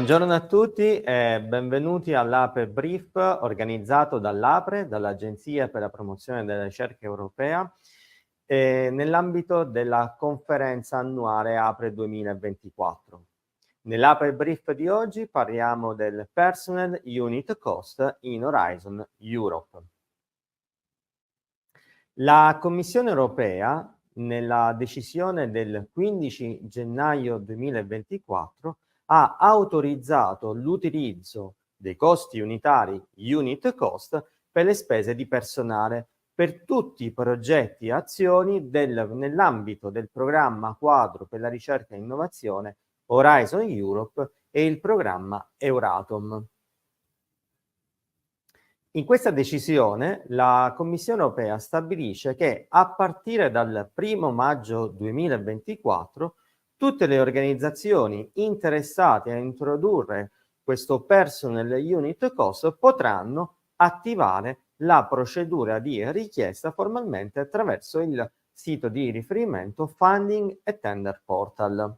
Buongiorno a tutti e benvenuti all'APRE Brief organizzato dall'APRE, dall'Agenzia per la promozione della ricerca europea, nell'ambito della Conferenza Annuale APRE 2024. Nell'APRE Brief di oggi parliamo del Personnel Unit Cost in Horizon Europe. La Commissione Europea, nella decisione del 15 gennaio 2024, ha autorizzato l'utilizzo dei costi unitari unit cost per le spese di personale per tutti i progetti e azioni nell'ambito del programma quadro per la ricerca e innovazione Horizon Europe e il programma Euratom. In questa decisione la Commissione Europea stabilisce che a partire dal 1 maggio 2024 tutte le organizzazioni interessate a introdurre questo Personnel Unit Cost potranno attivare la procedura di richiesta formalmente attraverso il sito di riferimento Funding e Tender Portal.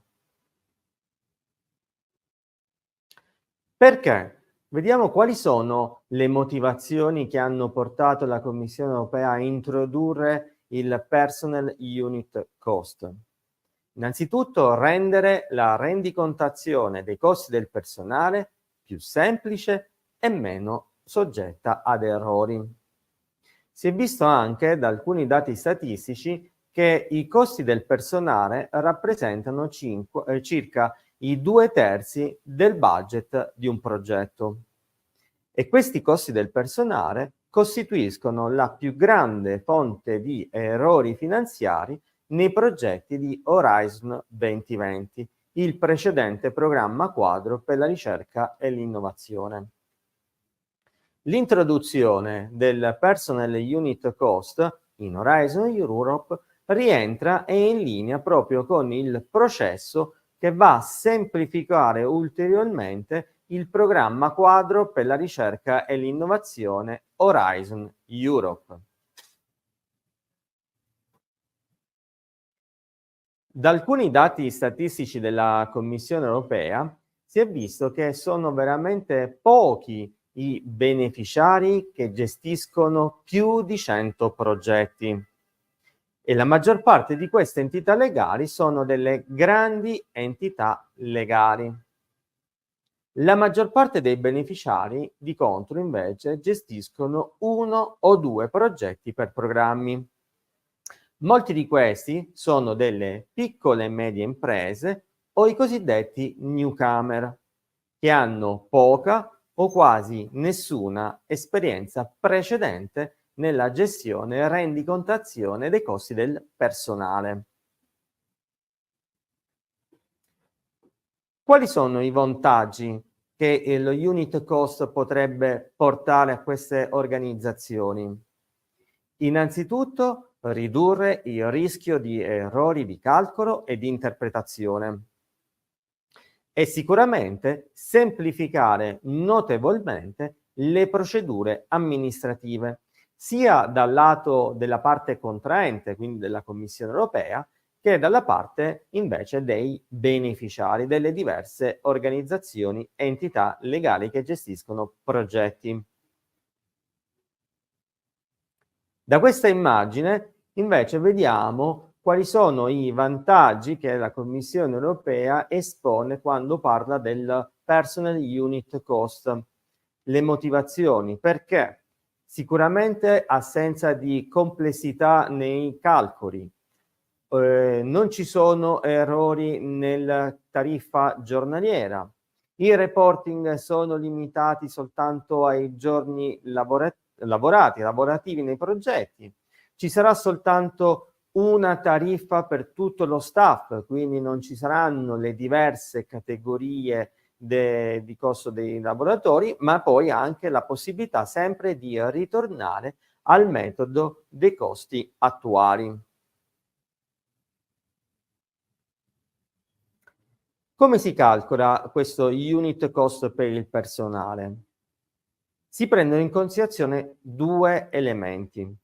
Perché? Vediamo quali sono le motivazioni che hanno portato la Commissione Europea a introdurre il Personnel Unit Cost. Innanzitutto, rendere la rendicontazione dei costi del personale più semplice e meno soggetta ad errori. Si è visto anche da alcuni dati statistici che i costi del personale rappresentano circa i 2/3 del budget di un progetto. E questi costi del personale costituiscono la più grande fonte di errori finanziari nei progetti di Horizon 2020, il precedente programma quadro per la ricerca e l'innovazione. L'introduzione del Personnel Unit Cost in Horizon Europe rientra e è in linea proprio con il processo che va a semplificare ulteriormente il programma quadro per la ricerca e l'innovazione Horizon Europe. Da alcuni dati statistici della Commissione Europea si è visto che sono veramente pochi i beneficiari che gestiscono più di 100 progetti e la maggior parte di queste entità legali sono delle grandi entità legali. La maggior parte dei beneficiari, di contro, invece, gestiscono 1 o 2 progetti per programmi. Molti di questi sono delle piccole e medie imprese o i cosiddetti newcomer, che hanno poca o quasi nessuna esperienza precedente nella gestione e rendicontazione dei costi del personale. Quali sono i vantaggi che lo unit cost potrebbe portare a queste organizzazioni? Innanzitutto, ridurre il rischio di errori di calcolo e di interpretazione e sicuramente semplificare notevolmente le procedure amministrative, sia dal lato della parte contraente, quindi della Commissione Europea, che dalla parte invece dei beneficiari, delle diverse organizzazioni e entità legali che gestiscono progetti. Da questa immagine invece vediamo quali sono i vantaggi che la Commissione Europea espone quando parla del Personnel Unit Cost. Le motivazioni, perché? Sicuramente assenza di complessità nei calcoli, non ci sono errori nella tariffa giornaliera, i reporting sono limitati soltanto ai giorni lavorativi nei progetti, ci sarà soltanto una tariffa per tutto lo staff, quindi non ci saranno le diverse categorie di costo dei lavoratori, ma poi anche la possibilità sempre di ritornare al metodo dei costi attuali. Come si calcola questo unit cost per il personale? Si prendono in considerazione 2 elementi.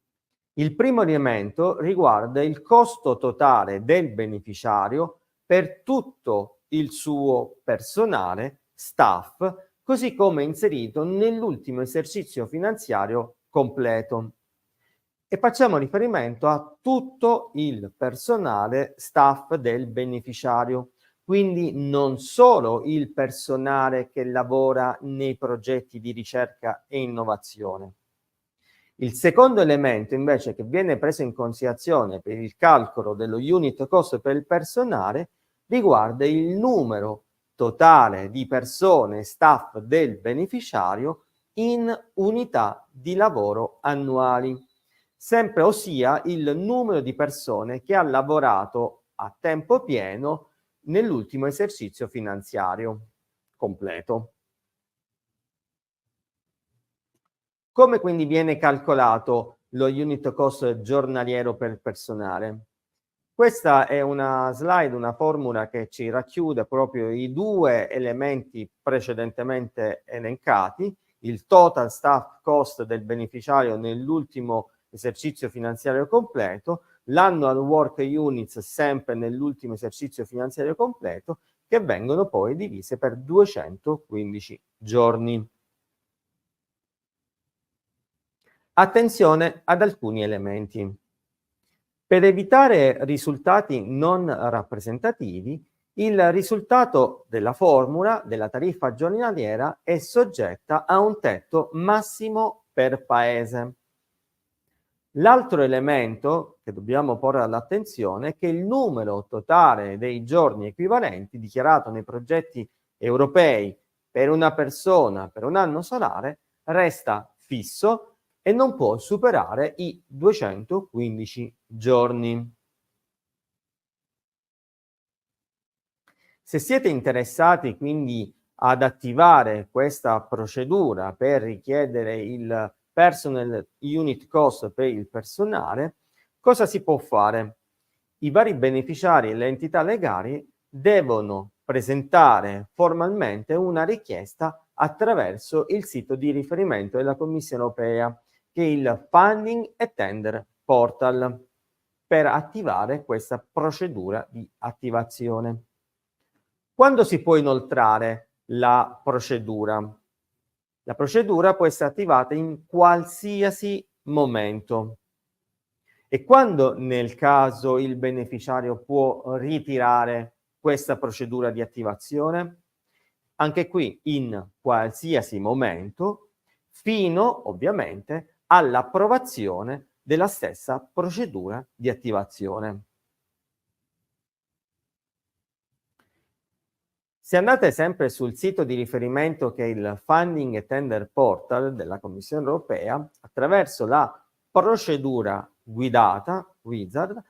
Il primo elemento riguarda il costo totale del beneficiario per tutto il suo personale staff, così come inserito nell'ultimo esercizio finanziario completo. E facciamo riferimento a tutto il personale staff del beneficiario, quindi non solo il personale che lavora nei progetti di ricerca e innovazione. Il secondo elemento invece che viene preso in considerazione per il calcolo dello unit cost per il personale riguarda il numero totale di persone staff del beneficiario in unità di lavoro annuali, sempre ossia il numero di persone che ha lavorato a tempo pieno nell'ultimo esercizio finanziario completo. Come quindi viene calcolato lo unit cost giornaliero per il personale? Questa è una slide, una formula che ci racchiude proprio i due elementi precedentemente elencati, il total staff cost del beneficiario nell'ultimo esercizio finanziario completo, l'annual work units sempre nell'ultimo esercizio finanziario completo, che vengono poi divise per 215 giorni. Attenzione ad alcuni elementi. Per evitare risultati non rappresentativi, il risultato della formula della tariffa giornaliera è soggetta a un tetto massimo per paese. L'altro elemento che dobbiamo porre all'attenzione è che il numero totale dei giorni equivalenti dichiarato nei progetti europei per una persona per un anno solare resta fisso e non può superare i 215 giorni. Se siete interessati quindi ad attivare questa procedura per richiedere il personal unit cost per il personale, cosa si può fare? I vari beneficiari e le entità legali devono presentare formalmente una richiesta attraverso il sito di riferimento della Commissione Europea, che è il Funding e Tender Portal, per attivare questa procedura di attivazione. Quando si può inoltrare la procedura? La procedura può essere attivata in qualsiasi momento. E quando nel caso il beneficiario può ritirare questa procedura di attivazione? Anche qui in qualsiasi momento, fino ovviamente all'approvazione della stessa procedura di attivazione. Se andate sempre sul sito di riferimento che è il Funding e Tender Portal della Commissione Europea, attraverso la procedura guidata, wizard,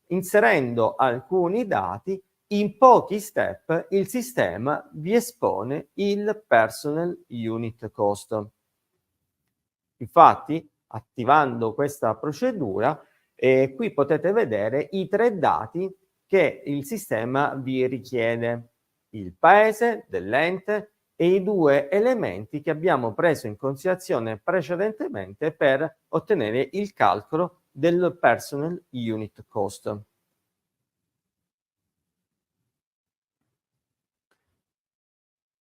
inserendo alcuni dati, in pochi step il sistema vi espone il personal unit cost. Infatti, attivando questa procedura, qui potete vedere i 3 dati che il sistema vi richiede: il paese dell'ente e i 2 elementi che abbiamo preso in considerazione precedentemente per ottenere il calcolo del personal unit cost.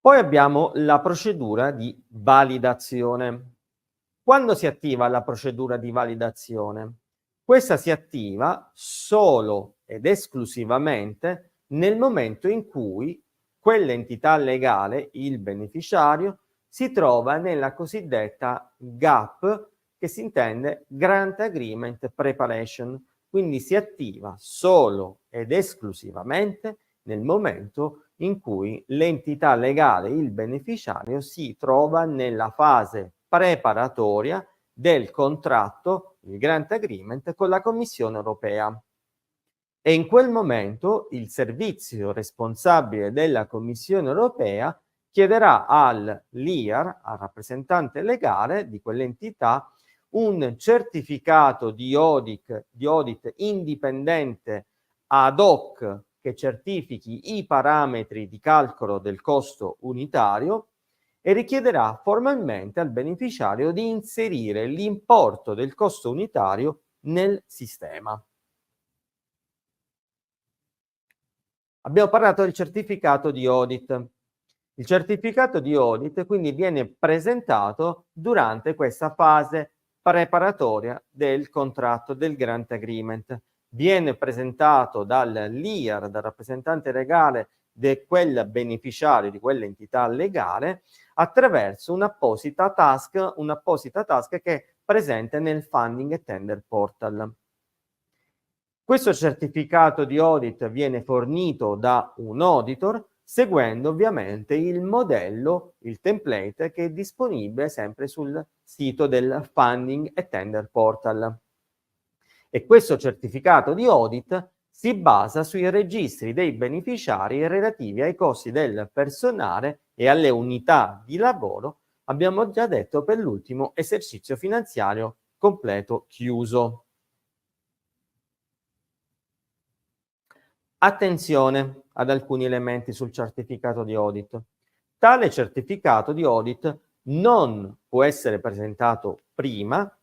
Poi abbiamo la procedura di validazione. Quando si attiva la procedura di validazione? Questa si attiva solo ed esclusivamente nel momento in cui quell'entità legale, il beneficiario, si trova nella cosiddetta GAP, che si intende Grant Agreement Preparation, quindi si attiva solo ed esclusivamente nel momento in cui l'entità legale, il beneficiario, si trova nella fase preparatoria del contratto, il Grant Agreement, con la Commissione Europea. E in quel momento il servizio responsabile della Commissione Europea chiederà all'IAR, al rappresentante legale di quell'entità, un certificato di audit indipendente ad hoc che certifichi i parametri di calcolo del costo unitario e richiederà formalmente al beneficiario di inserire l'importo del costo unitario nel sistema. Abbiamo parlato del certificato di audit. Il certificato di audit quindi viene presentato durante questa fase preparatoria del contratto del grant agreement. Viene presentato dal LIAR, dal rappresentante legale di quel beneficiario, di quell'entità legale, attraverso un'apposita task che è presente nel Funding e Tender Portal. Questo certificato di audit viene fornito da un auditor seguendo ovviamente il modello, il template che è disponibile sempre sul sito del Funding e Tender Portal. E questo certificato di audit si basa sui registri dei beneficiari relativi ai costi del personale e alle unità di lavoro, abbiamo già detto per l'ultimo esercizio finanziario completo chiuso. Attenzione ad alcuni elementi sul certificato di audit. Tale certificato di audit non può essere presentato prima,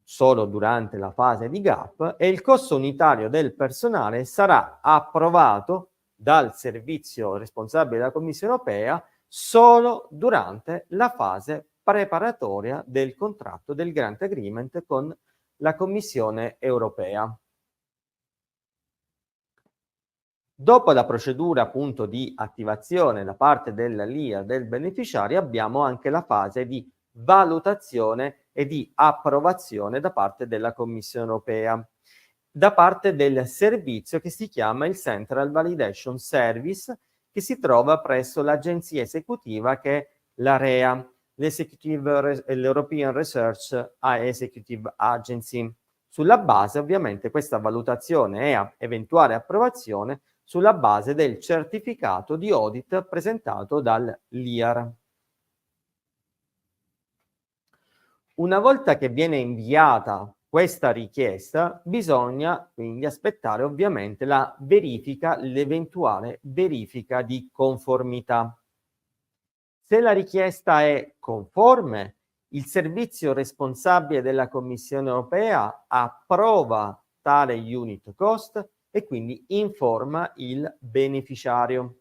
solo durante la fase di gap, e il costo unitario del personale sarà approvato dal servizio responsabile della Commissione Europea solo durante la fase preparatoria del contratto del grant agreement con la Commissione Europea. Dopo la procedura appunto di attivazione da parte della LIA del beneficiario, abbiamo anche la fase di valutazione e di approvazione da parte della Commissione Europea, da parte del servizio che si chiama il Central Validation Service, che si trova presso l'agenzia esecutiva che è l'AREA, l'European Research Executive Agency. Sulla base, ovviamente, questa valutazione e eventuale approvazione sulla base del certificato di audit presentato dal LIAR. Una volta che viene inviata questa richiesta, bisogna quindi aspettare ovviamente la verifica, l'eventuale verifica di conformità. Se la richiesta è conforme, il servizio responsabile della Commissione Europea approva tale unit cost e quindi informa il beneficiario.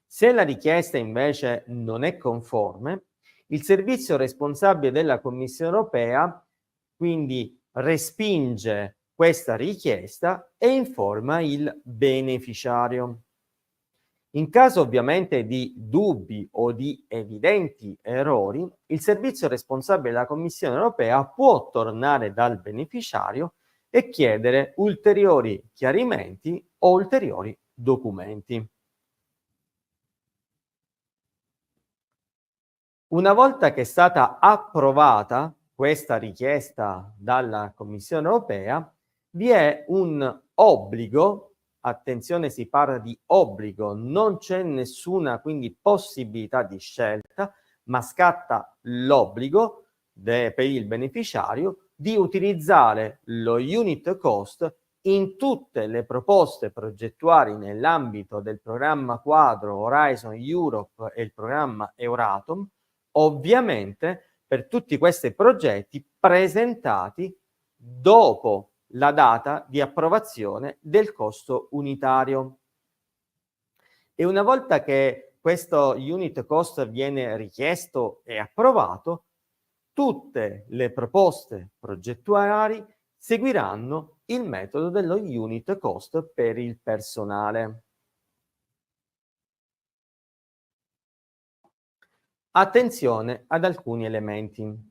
Se la richiesta invece non è conforme, il servizio responsabile della Commissione Europea quindi respinge questa richiesta e informa il beneficiario. In caso ovviamente di dubbi o di evidenti errori, il servizio responsabile della Commissione Europea può tornare dal beneficiario e chiedere ulteriori chiarimenti o ulteriori documenti. Una volta che è stata approvata questa richiesta dalla Commissione Europea, vi è un obbligo, attenzione, si parla di obbligo, non c'è nessuna quindi possibilità di scelta, ma scatta l'obbligo per il beneficiario di utilizzare lo unit cost in tutte le proposte progettuali nell'ambito del programma quadro Horizon Europe e il programma Euratom, ovviamente per tutti questi progetti presentati dopo la data di approvazione del costo unitario. E una volta che questo unit cost viene richiesto e approvato, tutte le proposte progettuali seguiranno il metodo dello unit cost per il personale. Attenzione ad alcuni elementi.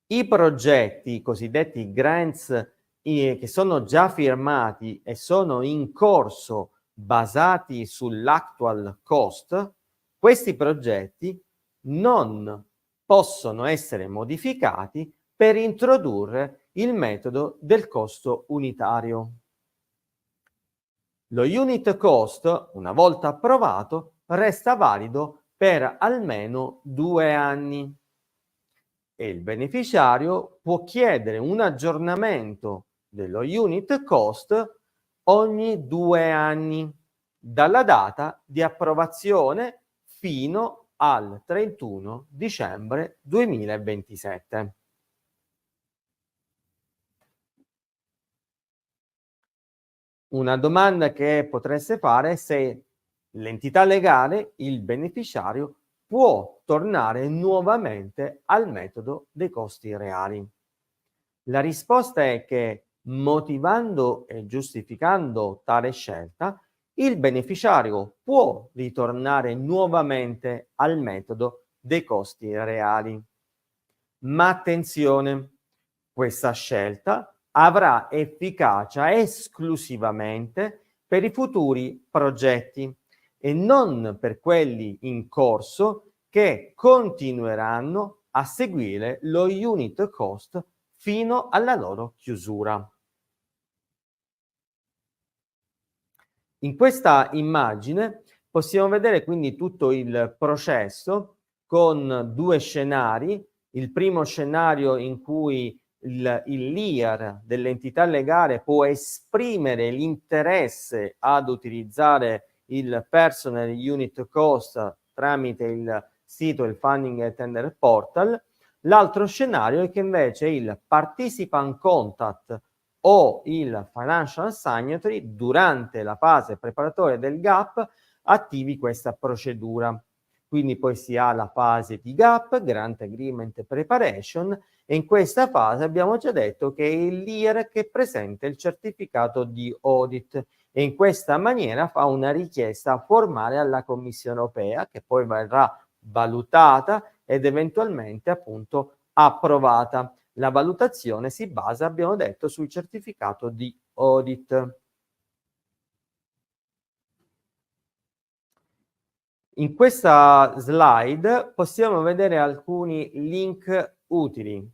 I progetti cosiddetti grants che sono già firmati e sono in corso basati sull'actual cost, questi progetti non possono essere modificati per introdurre il metodo del costo unitario. Lo unit cost, una volta approvato, resta valido per almeno 2 anni e il beneficiario può chiedere un aggiornamento dello unit cost ogni 2 anni dalla data di approvazione fino al 31 dicembre 2027. Una domanda che potreste fare è se l'entità legale, il beneficiario, può tornare nuovamente al metodo dei costi reali? La risposta è che, motivando e giustificando tale scelta, il beneficiario può ritornare nuovamente al metodo dei costi reali. Ma attenzione, questa scelta avrà efficacia esclusivamente per i futuri progetti e non per quelli in corso che continueranno a seguire lo unit cost fino alla loro chiusura. In questa immagine possiamo vedere quindi tutto il processo con due scenari. Il primo scenario in cui il leader dell'entità legale può esprimere l'interesse ad utilizzare il personal unit cost tramite il sito, il funding and tender portal. L'altro scenario è che invece il participant contact o il financial signatory durante la fase preparatoria del GAP attivi questa procedura. Quindi poi si ha la fase di GAP, Grant Agreement Preparation, e in questa fase abbiamo già detto che è il leader che presenta il certificato di audit e in questa maniera fa una richiesta formale alla Commissione Europea che poi verrà valutata ed eventualmente appunto approvata. La valutazione si basa, abbiamo detto, sul certificato di audit. In questa slide possiamo vedere alcuni link utili.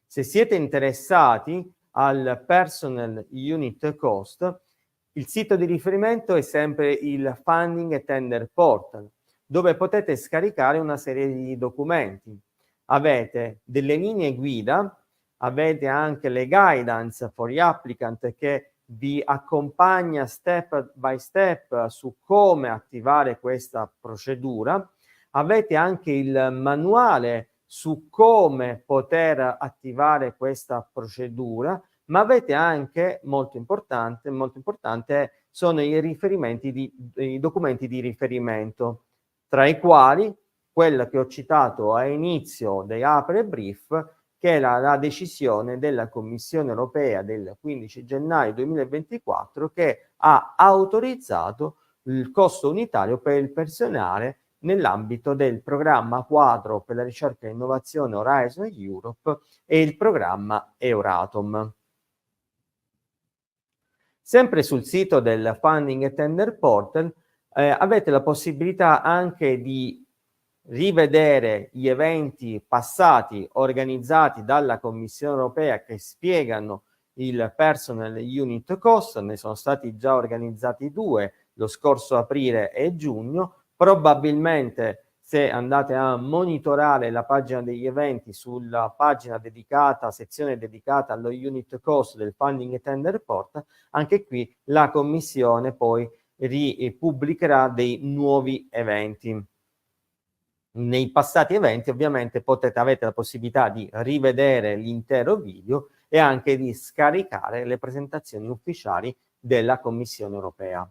Se siete interessati al personal unit cost, il sito di riferimento è sempre il Funding and Tender Portal, dove potete scaricare una serie di documenti. Avete delle linee guida, avete anche le guidance for the applicant che vi accompagna step by step su come attivare questa procedura. Avete anche il manuale su come poter attivare questa procedura, ma avete anche, molto importante sono i riferimenti i documenti di riferimento, tra i quali quello che ho citato a inizio dei APRE brief, che era la decisione della Commissione Europea del 15 gennaio 2024 che ha autorizzato il costo unitario per il personale nell'ambito del programma quadro per la ricerca e innovazione Horizon Europe e il programma Euratom. Sempre sul sito del Funding and Tender Portal avete la possibilità anche di rivedere gli eventi passati organizzati dalla Commissione Europea che spiegano il personal unit cost. Ne sono stati già organizzati 2 lo scorso aprile e giugno. Probabilmente se andate a monitorare la pagina degli eventi sulla pagina dedicata, sezione dedicata allo unit cost del Funding and Tender Portal, anche qui la Commissione poi ripubblicherà dei nuovi eventi. Nei passati eventi ovviamente avete la possibilità di rivedere l'intero video e anche di scaricare le presentazioni ufficiali della Commissione Europea.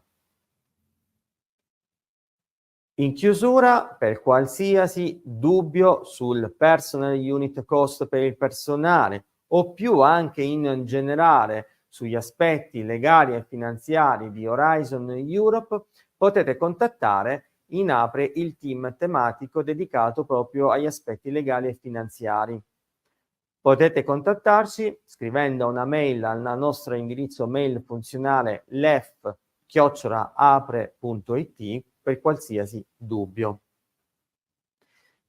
In chiusura, per qualsiasi dubbio sul personal unit cost per il personale o più anche in generale sugli aspetti legali e finanziari di Horizon Europe, potete contattare in APRE il team tematico dedicato proprio agli aspetti legali e finanziari. Potete contattarci scrivendo una mail al nostro indirizzo mail funzionale lef@apre.it per qualsiasi dubbio.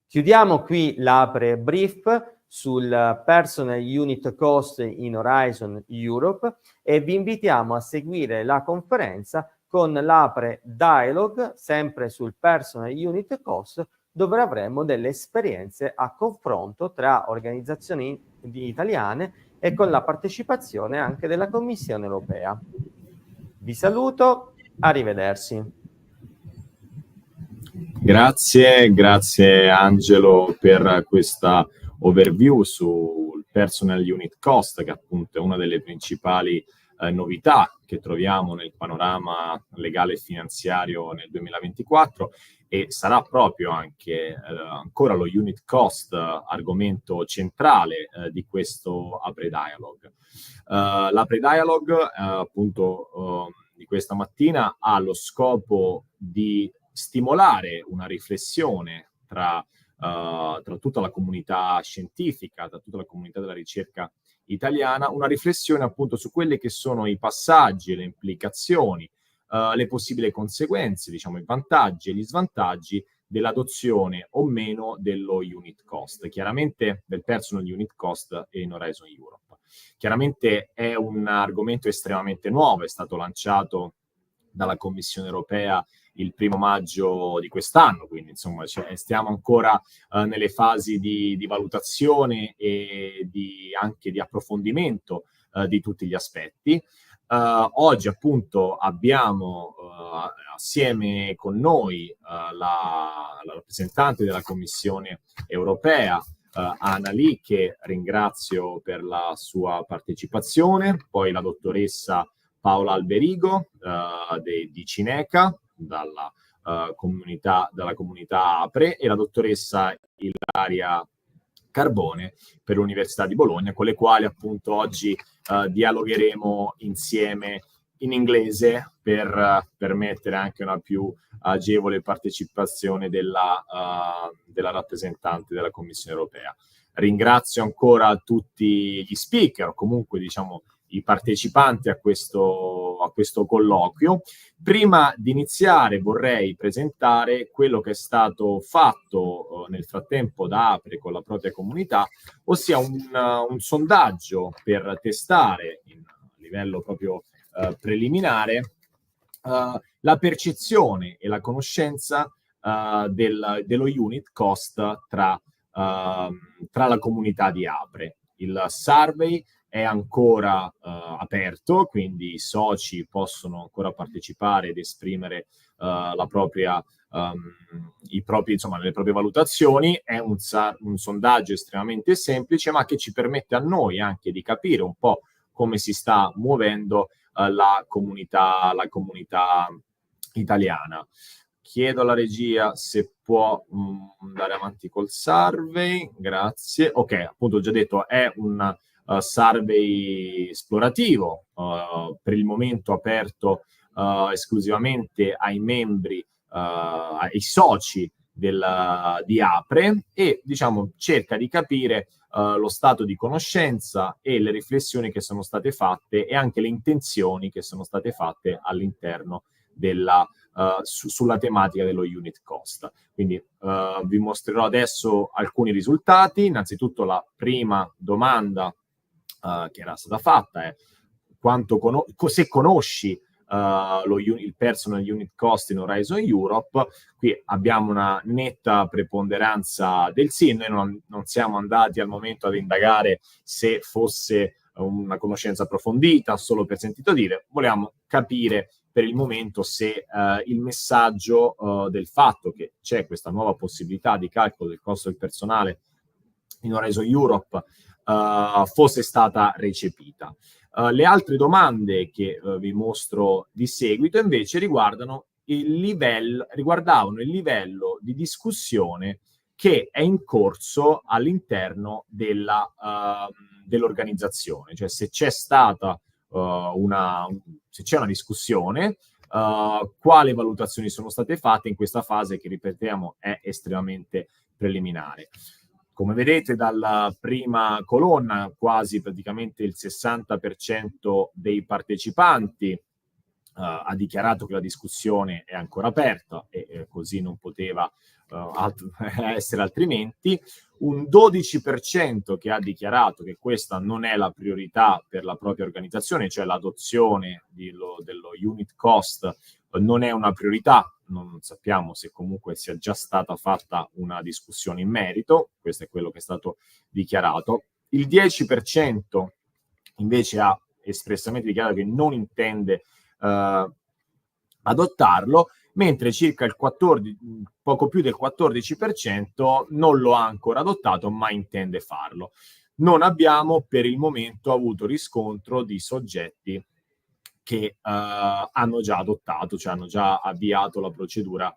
Chiudiamo qui l'APRE brief sul personal unit cost in Horizon Europe e vi invitiamo a seguire la conferenza con l'APRE Dialogue, sempre sul personal unit cost, dove avremo delle esperienze a confronto tra organizzazioni italiane e con la partecipazione anche della Commissione Europea. Vi saluto, arrivederci. Grazie Angelo per questa overview sul personal unit cost, che appunto è una delle principali novità che troviamo nel panorama legale e finanziario nel 2024, e sarà proprio anche ancora lo unit cost argomento centrale di questo APRE Dialogue. L'APRE Dialogue appunto di questa mattina ha lo scopo di stimolare una riflessione tra tutta la comunità scientifica, tra tutta la comunità della ricerca italiana, una riflessione appunto su quelli che sono i passaggi e le implicazioni, le possibili conseguenze, diciamo i vantaggi e gli svantaggi dell'adozione o meno dello unit cost, chiaramente del personal unit cost in Horizon Europe. Chiaramente è un argomento estremamente nuovo, è stato lanciato dalla Commissione Europea il 1° maggio di quest'anno, quindi insomma stiamo ancora nelle fasi di valutazione e anche di approfondimento di tutti gli aspetti. Oggi appunto abbiamo assieme con noi la rappresentante della Commissione Europea, Anna, che ringrazio per la sua partecipazione, poi la dottoressa Paola Alberigo di Cineca, dalla comunità APRE, e la dottoressa Ilaria Carbone per l'Università di Bologna, con le quali appunto oggi dialogheremo insieme in inglese per permettere anche una più agevole partecipazione della rappresentante della Commissione Europea. Ringrazio ancora tutti gli speaker, comunque diciamo i partecipanti a questo colloquio. Prima di iniziare vorrei presentare quello che è stato fatto nel frattempo da APRE con la propria comunità, ossia un sondaggio per testare a livello proprio preliminare la percezione e la conoscenza dello unit cost tra la comunità di APRE. Il survey è ancora aperto, quindi i soci possono ancora partecipare ed esprimere le proprie valutazioni. È un sondaggio estremamente semplice, ma che ci permette a noi anche di capire un po' come si sta muovendo la comunità italiana. Chiedo alla regia se può andare avanti col survey, grazie. Ok, appunto ho già detto, è un survey esplorativo, per il momento aperto esclusivamente ai membri, ai soci di APRE, e diciamo cerca di capire lo stato di conoscenza e le riflessioni che sono state fatte e anche le intenzioni che sono state fatte all'interno sulla tematica dello unit cost. Quindi vi mostrerò adesso alcuni risultati. Innanzitutto la prima domanda che era stata fatta è se conosci il personal unit cost in Horizon Europe. Qui abbiamo una netta preponderanza del sì. Noi non siamo andati al momento ad indagare se fosse una conoscenza approfondita, solo per sentito dire. Volevamo capire per il momento se il messaggio del fatto che c'è questa nuova possibilità di calcolo del costo del personale in Horizon Europe fosse stata recepita. Le altre domande che vi mostro di seguito invece riguardavano il livello di discussione che è in corso all'interno dell'organizzazione, cioè se c'è stata una discussione, quali valutazioni sono state fatte in questa fase che, ripetiamo, è estremamente preliminare. Come vedete dalla prima colonna, quasi praticamente il 60% dei partecipanti ha dichiarato che la discussione è ancora aperta e così non poteva essere altrimenti. Un 12% che ha dichiarato che questa non è la priorità per la propria organizzazione, cioè l'adozione dello unit cost non è una priorità. Non sappiamo se comunque sia già stata fatta una discussione in merito. Questo è quello che è stato dichiarato. Il 10% invece ha espressamente dichiarato che non intende adottarlo, mentre circa il poco più del 14% non lo ha ancora adottato, ma intende farlo. Non abbiamo per il momento avuto riscontro di soggetti che hanno già adottato, cioè hanno già avviato la procedura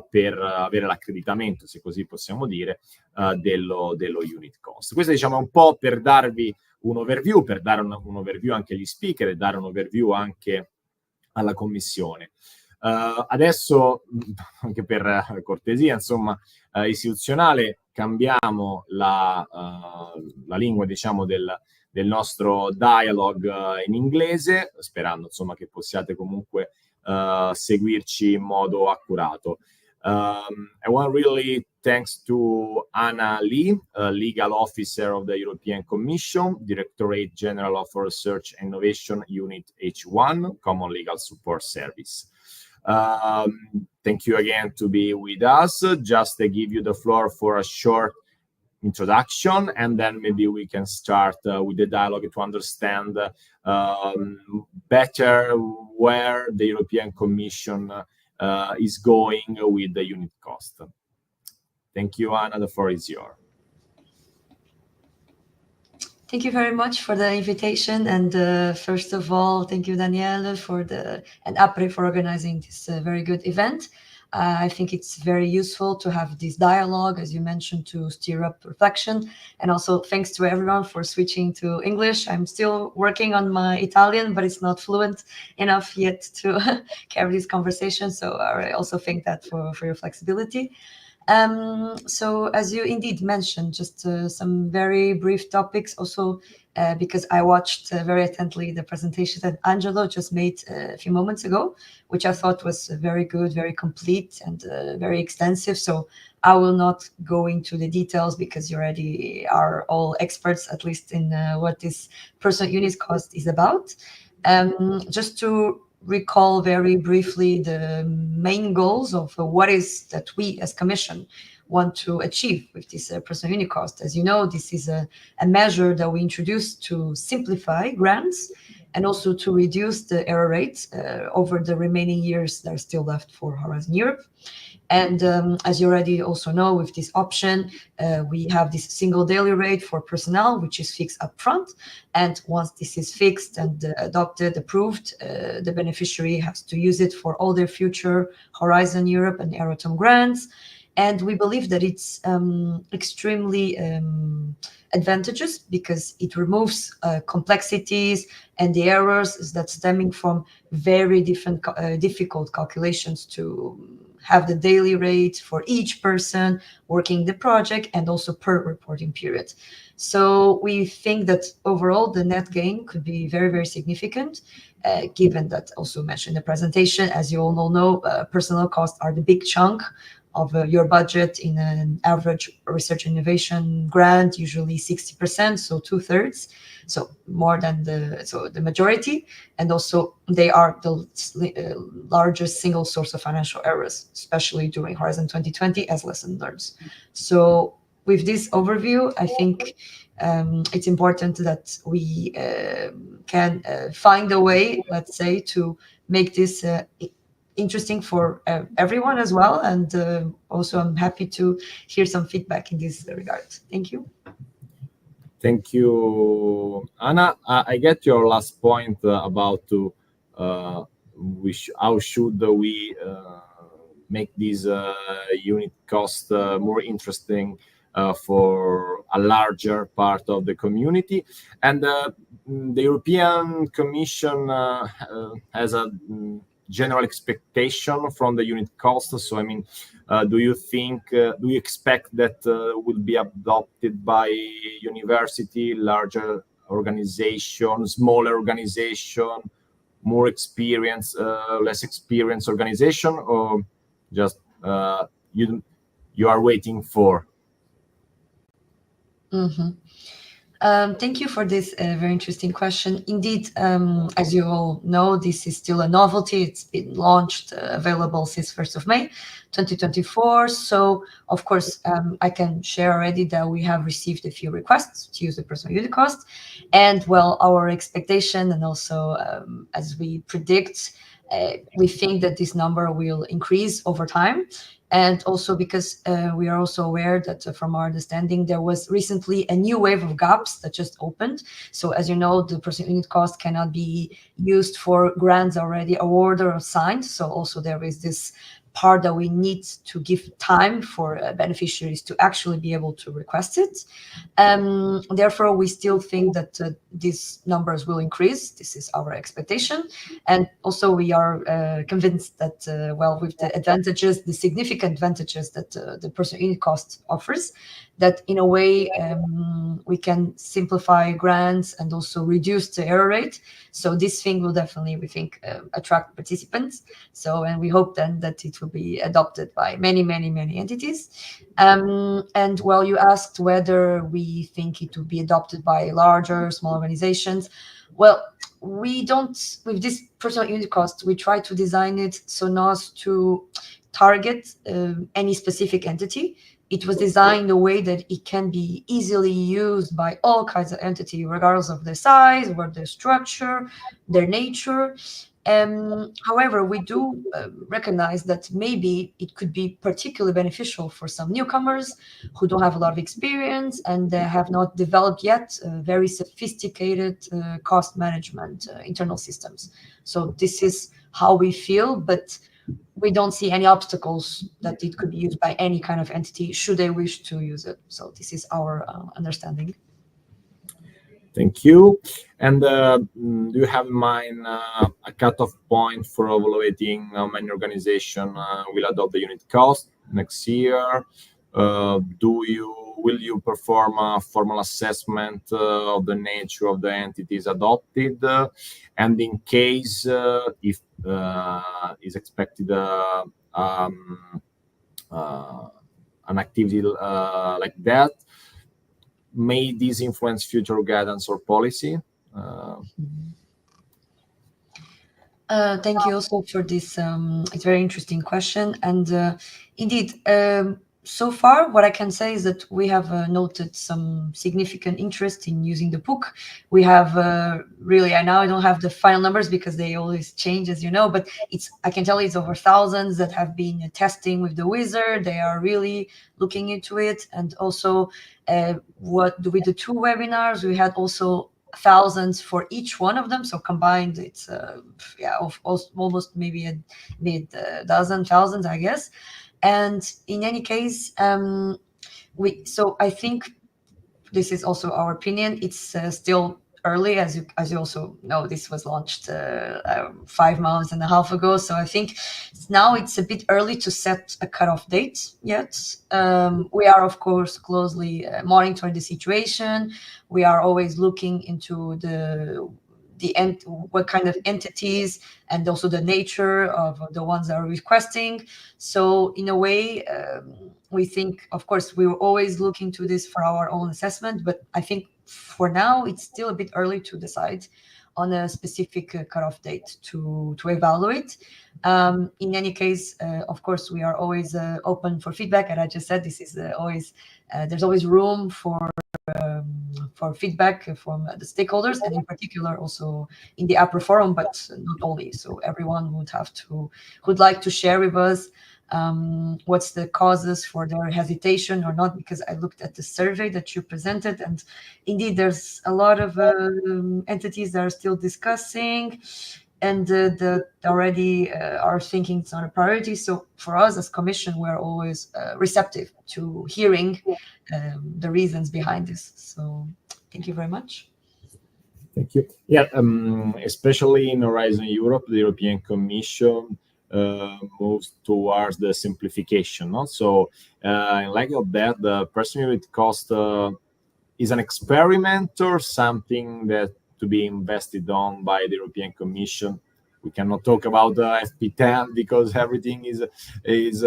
per avere l'accreditamento, se così possiamo dire, dello unit cost. Questo, diciamo, è un po' per darvi un overview, per dare un overview anche agli speaker e dare un overview anche alla Commissione. Adesso, anche per cortesia, insomma, istituzionale, cambiamo la lingua, diciamo, del nostro dialogue in inglese, sperando, insomma, che possiate comunque seguirci in modo accurato. I want really thanks to Anna Lee, Legal Officer of the European Commission, Directorate General of Research and Innovation, Unit H1, Common Legal Support Service. Thank you again to be with us. Just to give you the floor for a short introduction, and then maybe we can start with the dialogue to understand better where the European Commission is going with the unit cost. Thank you, Anna. The floor is yours. Thank you very much for the invitation, and first of all, thank you, Daniele, and APRE for organizing this very good event. I think it's very useful to have this dialogue, as you mentioned, to stir up reflection. And also thanks to everyone for switching to English. I'm still working on my Italian, but it's not fluent enough yet to carry this conversation. So I also thank that for your flexibility. So as you indeed mentioned, just some very brief topics also, because I watched very attentively the presentation that Angelo just made a few moments ago, which I thought was very good, very complete, and very extensive. So I will not go into the details because you already are all experts, at least in what this personal unit cost is about. Just to recall very briefly the main goals of what is that we as Commission want to achieve with this personal unit cost. As you know, this is a measure that we introduced to simplify grants and also to reduce the error rates over the remaining years that are still left for Horizon Europe. And as you already also know, with this option, we have this single daily rate for personnel, which is fixed upfront. And once this is fixed and adopted, approved, the beneficiary has to use it for all their future Horizon Europe and Euratom grants. And we believe that it's extremely advantageous because it removes complexities and the errors that stemming from very difficult calculations to have the daily rate for each person working the project and also per reporting period. So we think that overall the net gain could be very, very significant, given that also mentioned in the presentation, as you all know, personnel costs are the big chunk of your budget in an average research and innovation grant, usually 60%, so 2/3, so more than the majority, and also they are the largest single source of financial errors, especially during Horizon 2020 as lesson learned. So with this overview, I think it's important that we can find a way, let's say, to make this interesting for everyone as well. And also I'm happy to hear some feedback in this regard. Thank you. Thank you, Anna. I get your last point about how should we make this unit cost more interesting for a larger part of the community. And the European Commission has a general expectation from the unit cost. So, I mean, do you expect that will be adopted by university, larger organization, smaller organization, more experienced, less experienced organization, or just you are waiting for? Mm-hmm. Thank you for this very interesting question. Indeed, as you all know, this is still a novelty. It's been launched, available since 1st of May, 2024. So, of course, I can share already that we have received a few requests to use the personal unit cost. And, well, our expectation and also as we predict we think that this number will increase over time. And also because we are also aware that from our understanding, there was recently a new wave of gaps that just opened. So as you know, the per unit cost cannot be used for grants already awarded or signed. So also there is this part that we need to give time for beneficiaries to actually be able to request it. Therefore, we still think that these numbers will increase. This is our expectation. And also we are convinced that, well, with the advantages, the significant advantages that the per unit cost offers, that in a way we can simplify grants and also reduce the error rate. So this thing will definitely, we think, attract participants. So, and we hope then that it will be adopted by many, many, many entities. And well, you asked whether we think it will be adopted by larger, small organizations. Well, we don't, with this personal unit cost, we try to design it so not to target any specific entity. It was designed in a way that it can be easily used by all kinds of entities, regardless of their size or their structure, their nature. However, we do recognize that maybe it could be particularly beneficial for some newcomers who don't have a lot of experience and have not developed yet very sophisticated cost management internal systems. So this is how we feel, but we don't see any obstacles that it could be used by any kind of entity should they wish to use it. So this is our understanding. Thank you. And do you have in mind a cutoff point for evaluating how many organizations will adopt the unit cost next year? Will you perform a formal assessment of the nature of the entities adopted? And in case if is expected an activity like that, may this influence future guidance or policy? Thank you also for this. It's a very interesting question. And indeed, so far, what I can say is that we have noted some significant interest in using the book. We have really, I don't have the final numbers because they always change, as you know, but I can tell you it's over thousands that have been testing with the wizard. They are really looking into it. And also with the 2 webinars, we had also thousands for each one of them. So combined, it's almost maybe a dozen thousands, I guess. And in any case, so I think this is also our opinion. It's still early, as you also know. This was launched 5 months and a half ago. So I think now it's a bit early to set a cutoff date yet. We are, of course, closely monitoring the situation. We are always looking into what kind of entities and also the nature of the ones that are requesting. So in a way, we think, of course, we were always looking to this for our own assessment, but I think for now it's still a bit early to decide on a specific cutoff date to evaluate. In any case, of course, we are always open for feedback. And I just said this is always there's always room for feedback from the stakeholders, and in particular also in the APRE forum, but not only. So everyone would like to share with us what's the causes for their hesitation or not, because I looked at the survey that you presented, and indeed there's a lot of entities that are still discussing and that already are thinking it's not a priority. So for us as Commission, we're always receptive to hearing the reasons behind this. So thank you very much. Thank you. Yeah, especially in Horizon Europe, the European Commission moves towards the simplification. No? So in light of that, the personal unit cost is an experiment or something that to be invested on by the European Commission. We cannot talk about FP10 because everything is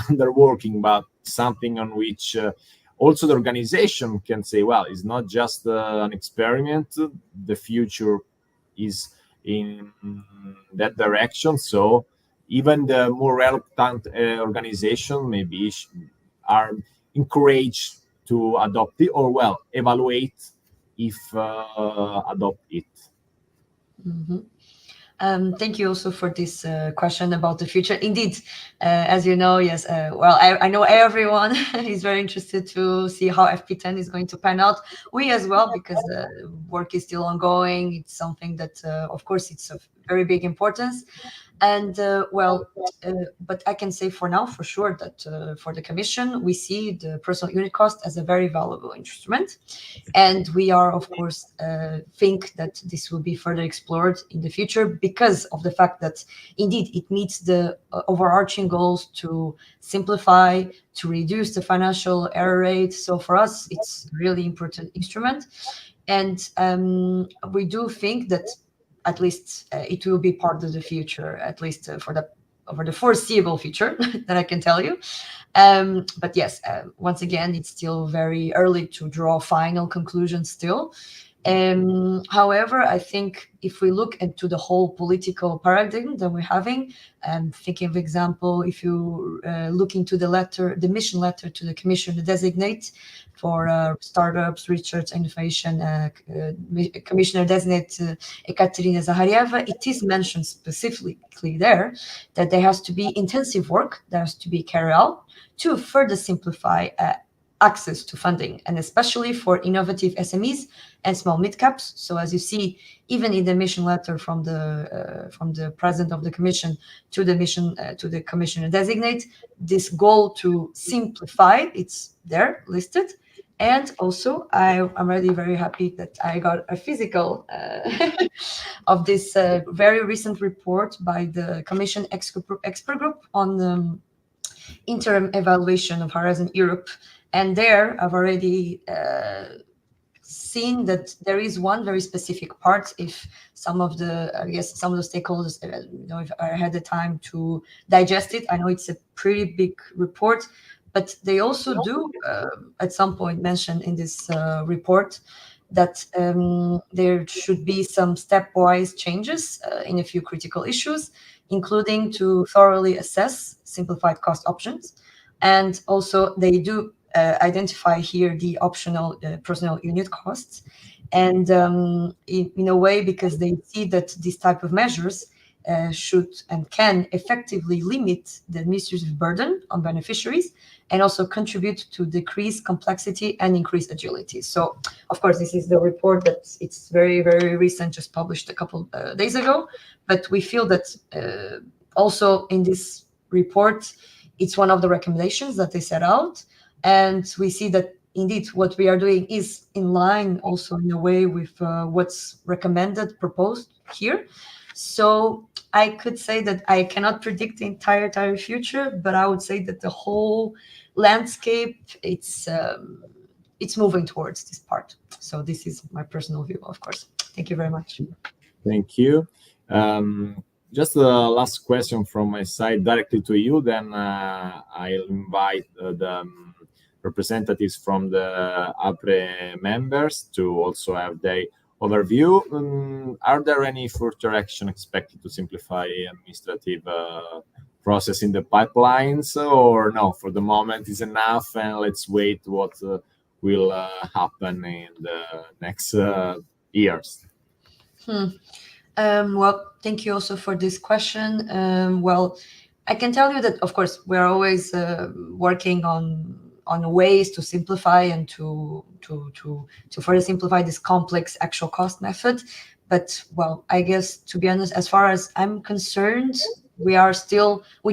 under working, but something on which also the organization can say, well, it's not just an experiment. The future is in that direction. So even the more reluctant organization maybe are encouraged to adopt it or, well, evaluate if adopt it. Mm-hmm. Thank you also for this question about the future. Indeed, as you know, yes, well, I know everyone is very interested to see how FP10 is going to pan out. We as well, because the work is still ongoing. It's something that, of course, it's of very big importance. And but I can say for now, for sure, that for the Commission, we see the personal unit cost as a very valuable instrument. And we are, of course, think that this will be further explored in the future because of the fact that, indeed, it meets the overarching goals to simplify, to reduce the financial error rate. So for us, it's a really important instrument. And we do think that at least it will be part of the future, at least for the foreseeable future, that I can tell you. But yes, once again, it's still very early to draw final conclusions still. However, I think if we look into the whole political paradigm that we're having, thinking of example, if you look into the mission letter to the Commission to designate for startups, research, innovation, Commissioner designate Ekaterina Zaharieva, it is mentioned specifically there that there has to be intensive work that has to be carried out to further simplify access to funding, and especially for innovative SMEs and small mid-caps. So as you see, even in the mission letter from the president of the Commission to the Commissioner designate, this goal to simplify, it's there listed. And also, I'm really very happy that I got a physical of this very recent report by the Commission expert group on the interim evaluation of Horizon Europe. And there, I've already seen that there is one very specific part. If some of the stakeholders, if I had the time to digest it, I know it's a pretty big report, but they also do at some point mention in this report that there should be some stepwise changes in a few critical issues, including to thoroughly assess simplified cost options. And also they do identify here the optional personal unit costs. And in a way, because they see that these type of measures should and can effectively limit the administrative burden on beneficiaries and also contribute to decrease complexity and increase agility. So, of course, this is the report that it's very, very recent, just published a couple days ago. But we feel that also in this report, it's one of the recommendations that they set out. And we see that indeed what we are doing is in line also in a way with what's recommended, proposed here. So I could say that I cannot predict the entire future, but I would say that the whole landscape, it's moving towards this part. So this is my personal view, of course. Thank you very much. Thank you. Just the last question from my side directly to you, then I'll invite the representatives from the APRE members to also have their overview. Are there any further action expected to simplify administrative process in the pipelines, or no, for the moment is enough and let's wait what will happen in the next years? Well, thank you also for this question. Well, I can tell you that, of course, we're always working on ways to simplify and to further simplify this complex actual cost method. But, well, I guess, to be honest, as far as I'm concerned, we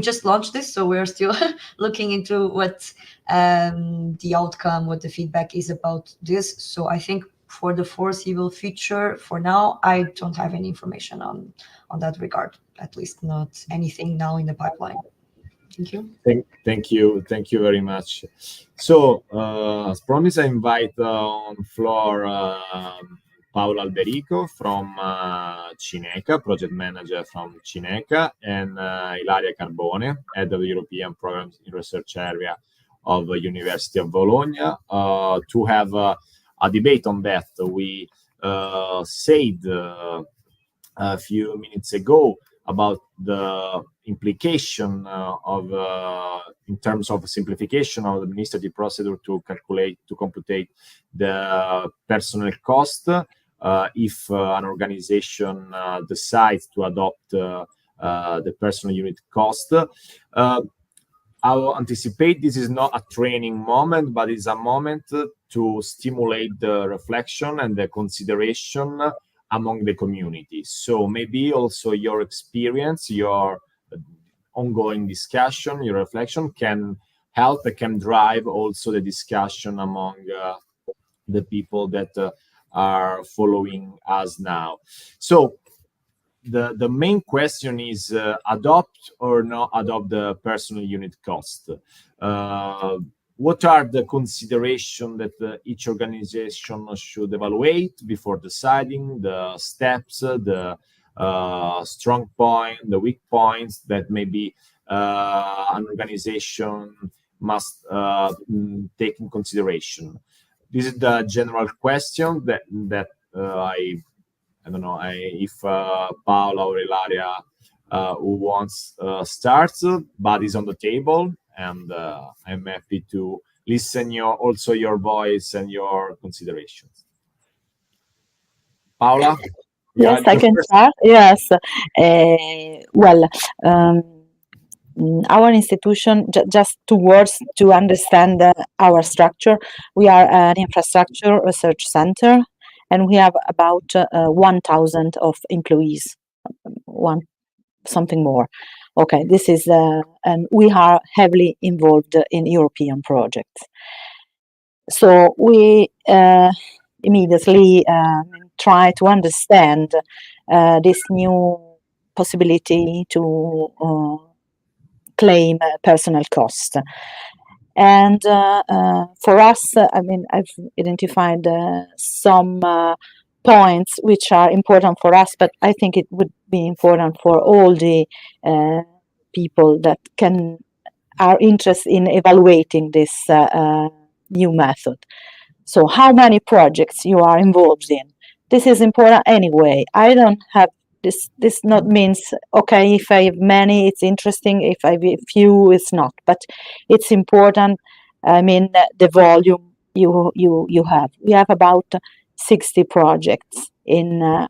just launched this, so we're still looking into what the outcome, what the feedback is about this. So I think for the foreseeable future, for now, I don't have any information on that regard, at least not anything now in the pipeline. Thank you. Thank you very much. So, as promised, I invite on floor Paolo Alberico from Cineca, project manager from Cineca, and Ilaria Carbone, head of the European Programs in Research Area of the University of Bologna, to have a debate on that. We said a few minutes ago about the implication of in terms of simplification of the administrative procedure to compute the personnel cost. if an organization decides to adopt the personal unit cost. I will anticipate this is not a training moment, but it's a moment to stimulate the reflection and the consideration among the community. So maybe also your experience, your ongoing discussion, your reflection can help, can drive also the discussion among the people that are following us now. So the main question is adopt or not adopt the personal unit cost. What are the considerations that each organization should evaluate before deciding, the steps, the strong point, the weak points that maybe an organization must take in consideration? This is the general question that I don't know if Paola or Ilaria who wants starts, but is on the table, and I'm happy to listen your voice and your considerations. Paola? Yes, I can start. Yes. Well, our institution, just 2 words to understand our structure. We are an infrastructure research center, and we have about 1,000 of employees, something more. Okay, this is, and we are heavily involved in European projects. So we immediately try to understand this new possibility to claim personal cost. And for us, I've identified some points which are important for us, but I think it would be important for all the people that are interested in evaluating this new method. So how many projects you are involved in? This is important anyway. I don't have this not means, okay, if I have many, it's interesting. If I have few, it's not. But it's important, the volume you have. We have about 60 projects in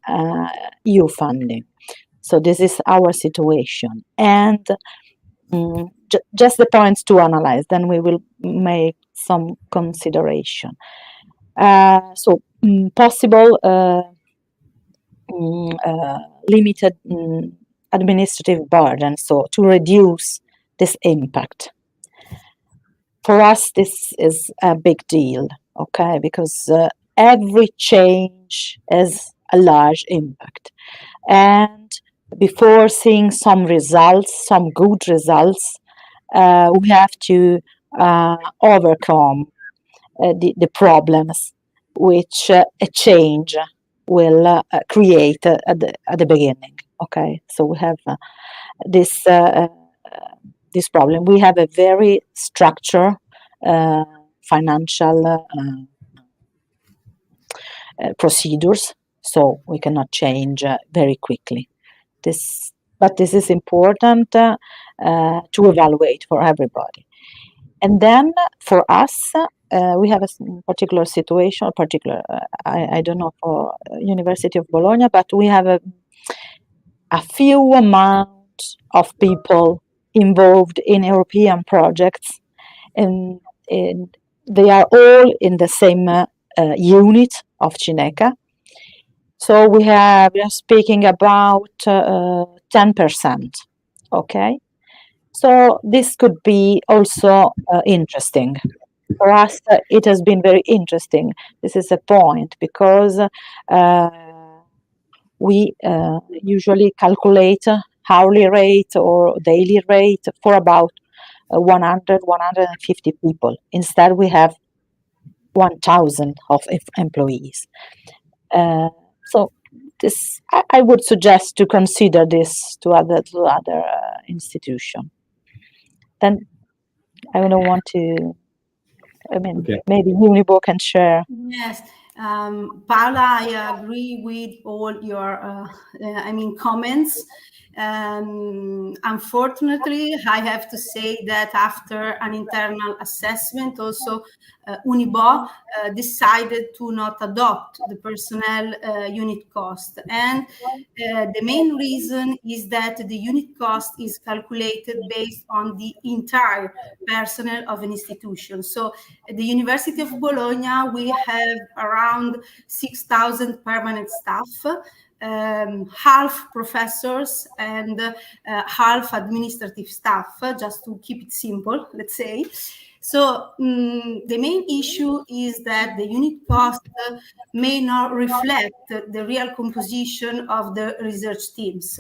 EU funding. So this is our situation. And just the points to analyze, then we will make some consideration. Possible limited administrative burden, so to reduce this impact. For us, this is a big deal, okay, because every change has a large impact. And before seeing some results, some good results, we have to overcome the problems which a change will create at the beginning. Okay, so we have this problem. We have a very structured financial procedures, so we cannot change very quickly. But this is important to evaluate for everybody. And then for us, we have a particular situation, I don't know for University of Bologna, but we have a few amount of people involved in European projects, and they are all in the same unit of Cineca. So we are speaking about 10%, okay? So this could be also interesting. For us, it has been very interesting. This is a point because we usually calculate hourly rate or daily rate for about 100, 150 people. Instead, we have 1,000 of employees. So this, I would suggest to consider this to other institution. Then I don't want to. Okay. Maybe Unibo can share. Yes, Paola, I agree with all your, comments. Unfortunately, I have to say that after an internal assessment, also Unibo decided to not adopt the personnel unit cost. And the main reason is that the unit cost is calculated based on the entire personnel of an institution. So at the University of Bologna, we have around 6,000 permanent staff, half professors and half administrative staff, just to keep it simple, let's say. So the main issue is that the unit cost may not reflect the real composition of the research teams,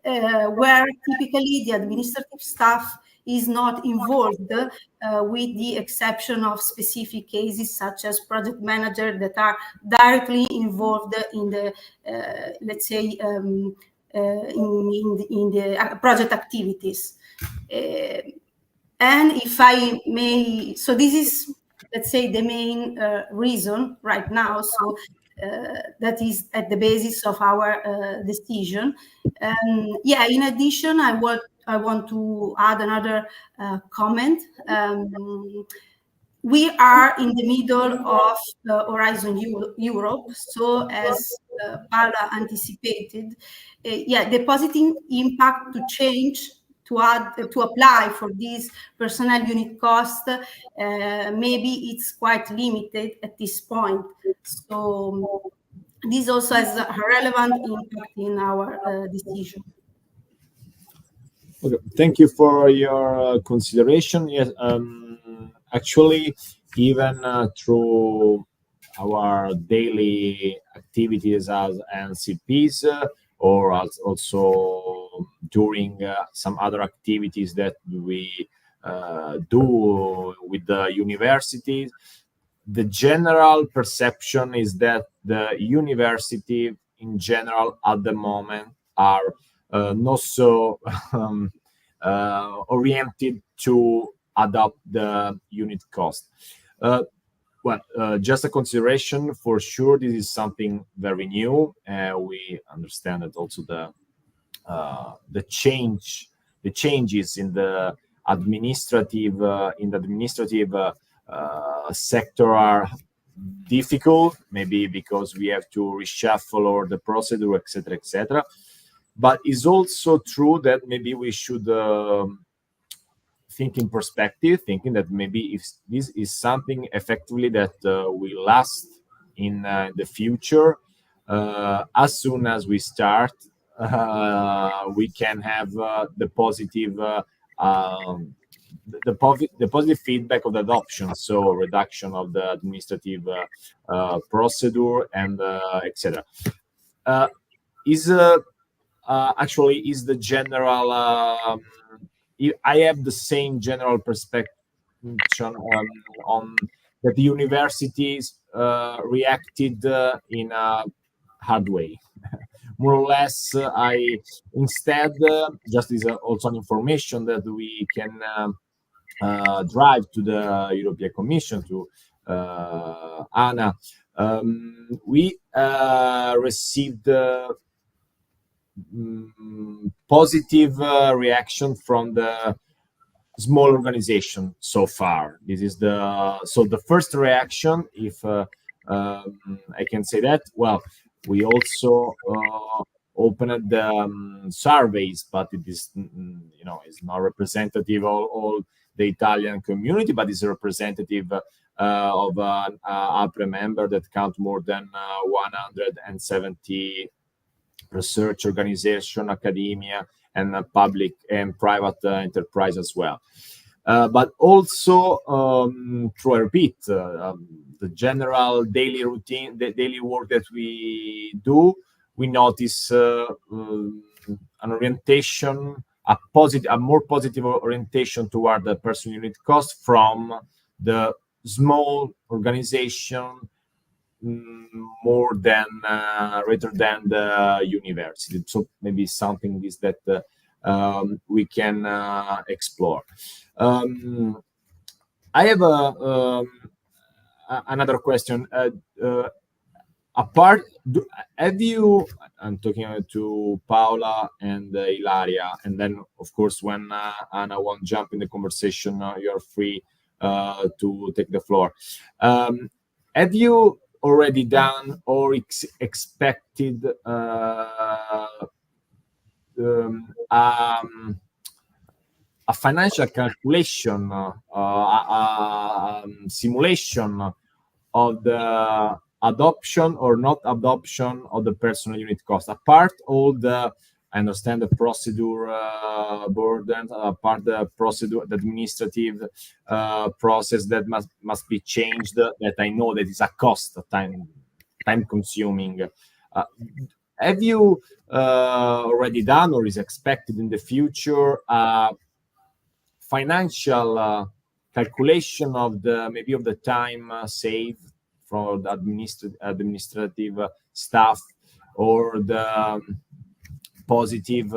where typically the administrative staff is not involved, with the exception of specific cases such as project managers that are directly involved in the, let's say, in the project activities. And if I may, so this is, let's say, the main reason right now. So that is at the basis of our decision. Yeah, in addition, I want to add another comment. We are in the middle of Horizon Europe. So as Paola anticipated, yeah, the positive impact to change to apply for this personnel unit cost, maybe it's quite limited at this point. So this also has a relevant impact in our decision. Okay, thank you for your consideration. Yes, actually, even through our daily activities as NCPs, or also during some other activities that we do with the universities, the general perception is that the university in general at the moment are not so oriented to adopt the unit cost. Well, just a consideration, for sure, this is something very new. We understand that also the changes in the administrative sector are difficult, maybe because we have to reshuffle or the procedure, etc., etc. But it's also true that maybe we should think in perspective, thinking that maybe if this is something effectively that will last in the future, as soon as we start, we can have the positive feedback of the adoption, so reduction of the administrative procedure and etc. Actually is the general. I have the same general perspective on that the universities reacted in a hard way. More or less, I instead just is also an information that we can drive to the European Commission, to Anna. We received positive reaction from the small organization so far. This is the first reaction, if I can say that. Well, we also opened the surveys, but it is it's not representative of all the Italian community, but it's a representative of an APRE member that count more than 170 research organization, academia, and public and private enterprise as well. But also, through I repeat, the general daily routine, the daily work that we do, we notice an orientation, a more positive orientation toward the personal unit cost from the small organization, more than rather than the university. So maybe something is that we can explore. I have another question. apart, have you, I'm talking to Paula and Ilaria, and then of course when Anna won't jump in the conversation, you're free to take the floor. Have you already done or expected a financial calculation, simulation of the adoption or not adoption of the personal unit cost? Apart all the, I understand the procedure burden, apart the procedure, the administrative process that must be changed, that I know that is a cost, time consuming. Have you already done or is expected in the future financial calculation of the maybe of the time saved from the administrative staff, or the positive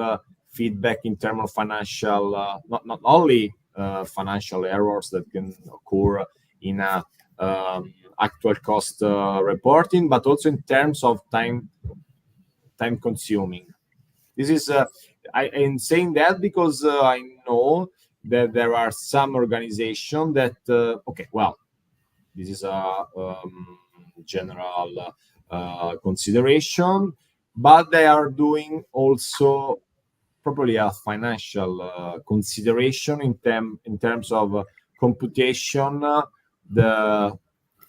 feedback in terms of financial, not only financial errors that can occur in actual cost reporting, but also in terms of time consuming. This is I'm saying that because I know that there are some organizations that okay, well, this is a general consideration, but they are doing also probably a financial consideration in terms of computation, the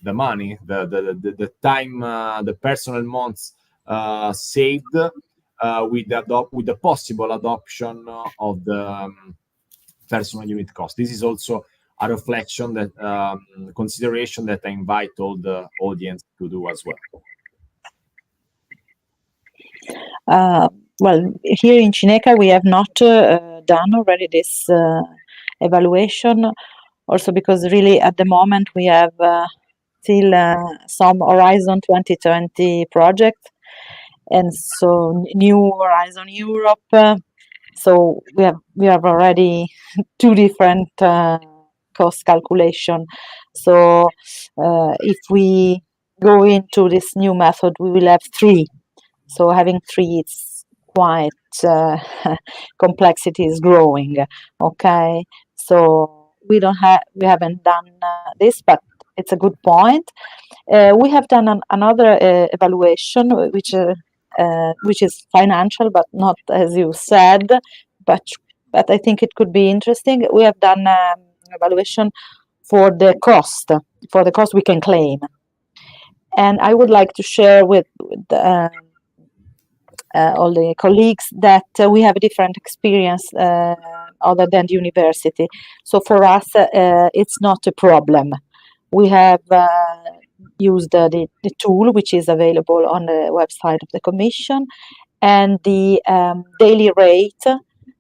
money, the time, the personal months saved with the possible adoption of the personal unit cost. This is also a reflection that consideration that I invite all the audience to do as well. Well, here in Cineca, we have not done already this evaluation, also because really at the moment we have still some Horizon 2020 projects, and so new Horizon Europe. So we have already two different cost calculation. So if we go into this new method, we will have three. So having three, it's quite complexity is growing. Okay, so we haven't done this, but it's a good point. We have done another evaluation, which is financial, but not as you said, but I think it could be interesting. We have done evaluation for the cost we can claim, and I would like to share with all the colleagues that we have a different experience other than the university. So for us, it's not a problem. We have used the tool which is available on the website of the Commission, and the daily rate,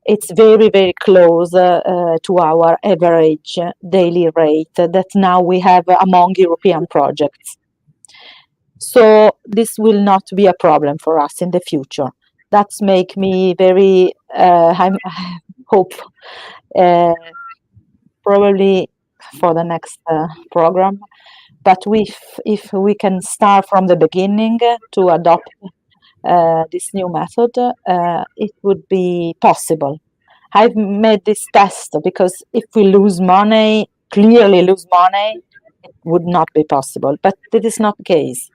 it's very, very close to our average daily rate that now we have among European projects. So this will not be a problem for us in the future. That's make me very I hope probably for the next program. But if we can start from the beginning to adopt this new method, it would be possible. I've made this test because if we clearly lose money, it would not be possible. But it is not the case.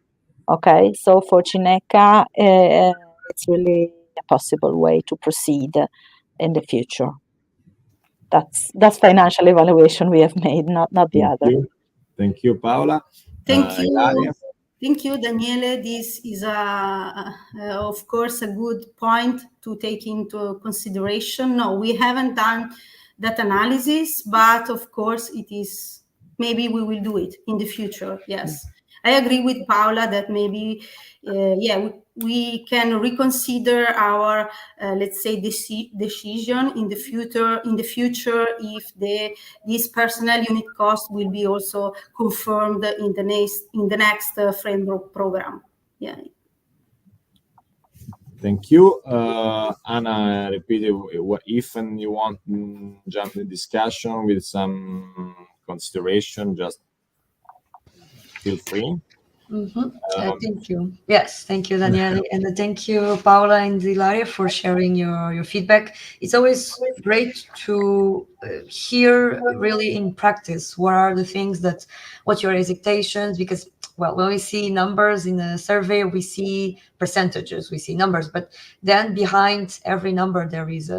Okay, so for Cineca, it's really a possible way to proceed in the future. That's financial evaluation we have made, not the other. Thank you, Paola. Thank you. Ilaria. Thank you, Daniele. This is, of course, a good point to take into consideration. No, we haven't done that analysis, but of course, maybe we will do it in the future. Yes. I agree with Paola that maybe, we can reconsider our, let's say, decision in the future. If this personnel unit cost will be also confirmed in the next framework program. Yeah. Thank you, Anna. Repeated if and you want to jump in the discussion with some consideration, just feel free. Thank you. Yes, thank you, Daniele, and thank you, Paola and Ilaria, for sharing your feedback. It's always great to hear really in practice what are the things what your expectations, because, well, when we see numbers in a survey, we see percentages, we see numbers, but then behind every number there is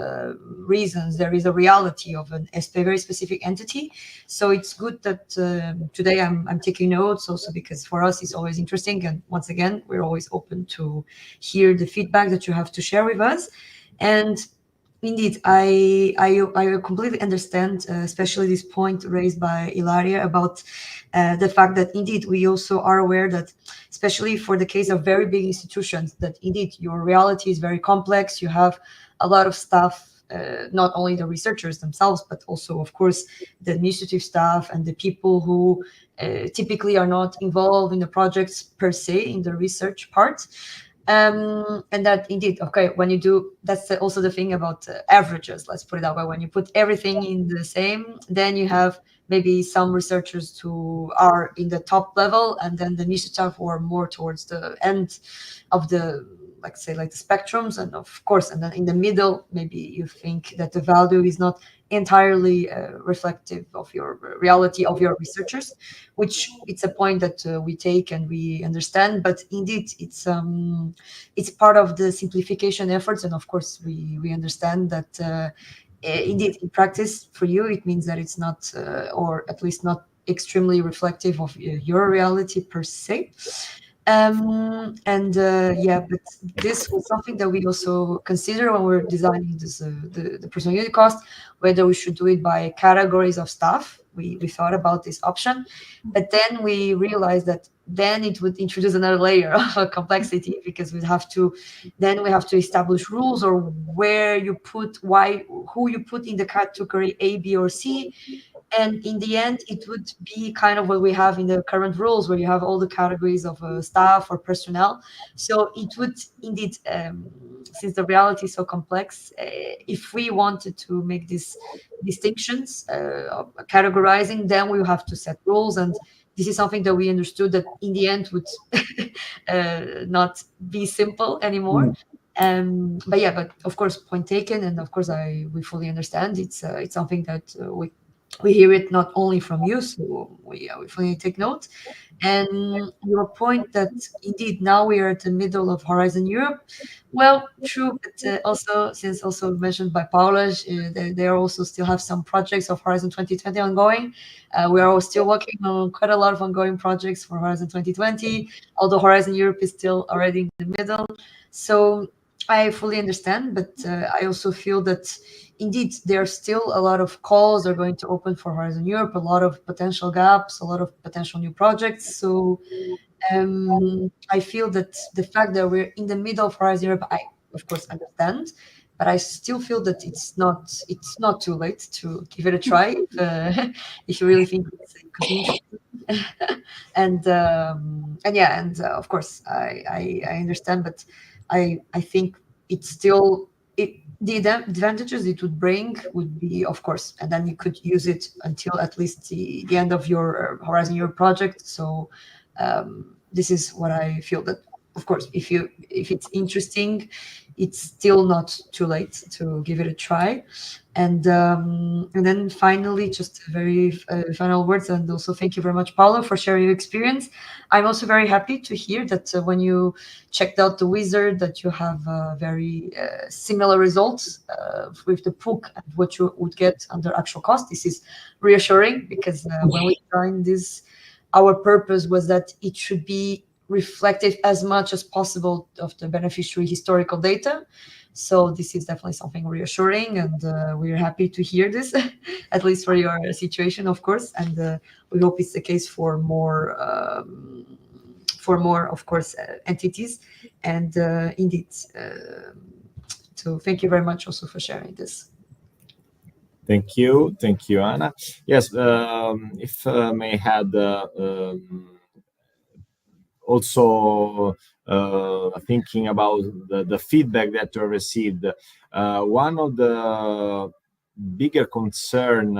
reasons, there is a reality of a very specific entity. So it's good that today I'm taking notes also, because for us it's always interesting, and once again we're always open to hear the feedback that you have to share with us. And indeed, I completely understand, especially this point raised by Ilaria about the fact that indeed we also are aware that, especially for the case of very big institutions, that indeed your reality is very complex. You have a lot of stuff, not only the researchers themselves, but also, of course, the administrative staff and the people who typically are not involved in the projects per se, in the research part. And that indeed, okay, when you do, that's also the thing about averages, let's put it that way. When you put everything in the same, then you have maybe some researchers who are in the top level, and then the niche staff who are more towards the end of the, like say, like the spectrums. And of course, and then in the middle, maybe you think that the value is not entirely reflective of your reality of your researchers, which it's a point that we take and we understand. But indeed, it's part of the simplification efforts, and of course we understand that indeed in practice for you it means that it's not or at least not extremely reflective of your reality per se. But this was something that we also consider when we're designing this the personal unit cost, whether we should do it by categories of staff. We thought about this option, but then we realized that then it would introduce another layer of complexity, because we have to establish rules, or where you put, who you put in the category A, B, or C. And in the end, it would be kind of what we have in the current rules, where you have all the categories of staff or personnel. So it would indeed, since the reality is so complex, if we wanted to make these distinctions, categorizing, then we have to set rules. And this is something that we understood that in the end would not be simple anymore. But of course, point taken, and of course we fully understand. It's something that we hear it not only from you, so we fully take note. And your point that indeed now we are at the middle of Horizon Europe, well, true, but also, since also mentioned by Paula, they also still have some projects of Horizon 2020 ongoing. We are still working on quite a lot of ongoing projects for Horizon 2020, although Horizon Europe is still already in the middle. So I fully understand, but I also feel that indeed there are still a lot of calls are going to open for Horizon Europe, a lot of potential gaps, a lot of potential new projects. So I feel that the fact that we're in the middle of Horizon Europe, I of course understand, but I still feel that it's not too late to give it a try if you really think it could be interesting. and of course I understand, but I think it's still the advantages it would bring would be, of course, and then you could use it until at least the end of your Horizon Europe project. So this is what I feel, that of course if it's interesting, it's still not too late to give it a try. And then finally, just very final words, and also thank you very much, Paolo, for sharing your experience. I'm also very happy to hear that when you checked out the wizard, that you have very similar results with the POOC and what you would get under actual cost. This is reassuring, because when we designed this, our purpose was that it should be reflective as much as possible of the beneficiary historical data. So this is definitely something reassuring, and we're happy to hear this, at least for your situation, of course. And we hope it's the case for more, of course, entities. And indeed, so thank you very much also for sharing this. Thank you, Anna. Yes, if may add. Also, thinking about the feedback that we received, one of the bigger concern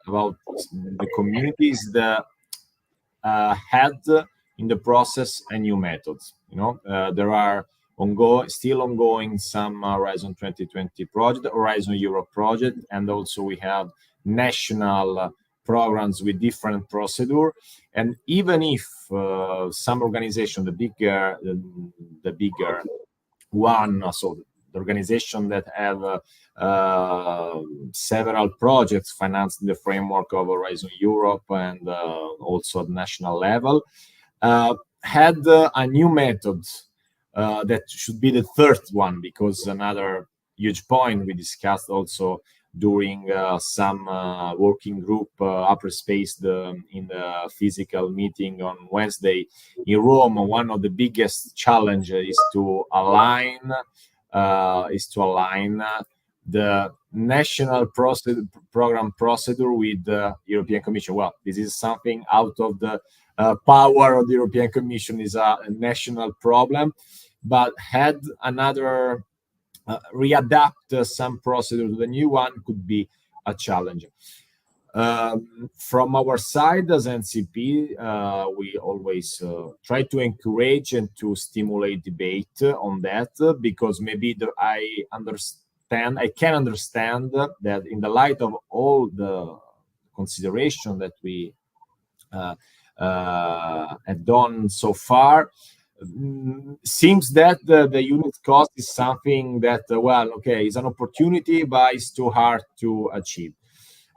about the community is the head in the process and new methods. There are still ongoing some Horizon 2020 project, Horizon Europe project, and also we have national programs with different procedure. And even if some organization, the bigger one, so the organization that have several projects financed in the framework of Horizon Europe and also at national level, had a new method that should be the third one, because another huge point we discussed also during some working group APRE space in the physical meeting on Wednesday in Rome. One of the biggest challenges is to align the national program procedure with the European Commission. Well, this is something out of the power of the European Commission, is a national problem, but had another readapt some procedure to the new one could be a challenge. From our side as NCP, we always try to encourage and to stimulate debate on that, because maybe I can understand that in the light of all the consideration that we have done so far, seems that the unit cost is something that, is an opportunity, but it's too hard to achieve.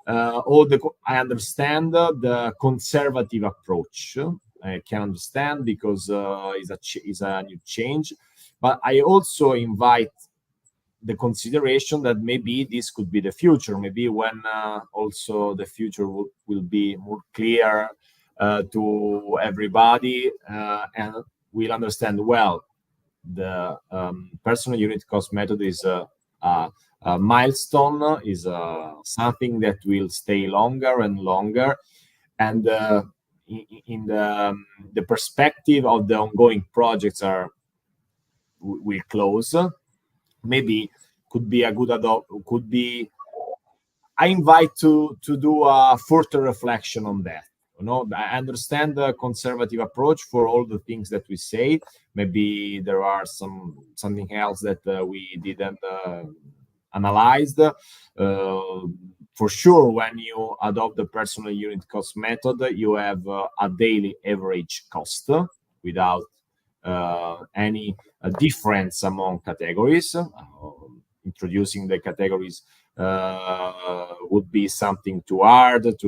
I understand the conservative approach. I can understand, because it's a new change, but I also invite the consideration that maybe this could be the future. Maybe when also the future will be more clear to everybody, and we'll understand well the personal unit cost method is a milestone, is something that will stay longer and longer, and in the perspective of the ongoing projects will close. Maybe could be a good I invite to do a further reflection on that. I understand the conservative approach for all the things that we say. Maybe there are something else that we didn't analyze. For sure, when you adopt the personal unit cost method, you have a daily average cost without any difference among categories. Introducing the categories would be something too hard, it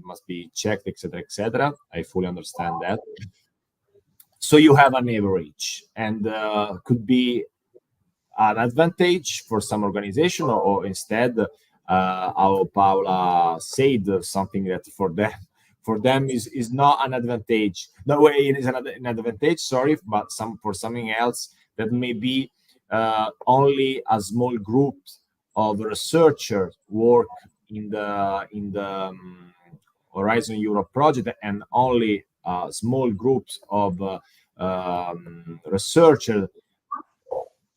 must be checked, etc. I fully understand that. So you have an average, and could be an advantage for some organization, or instead, how Paola said, something that for them is not an advantage. No way it is an advantage, sorry, but for something else that may be only a small group of researchers work in the Horizon Europe project, and only small groups of researchers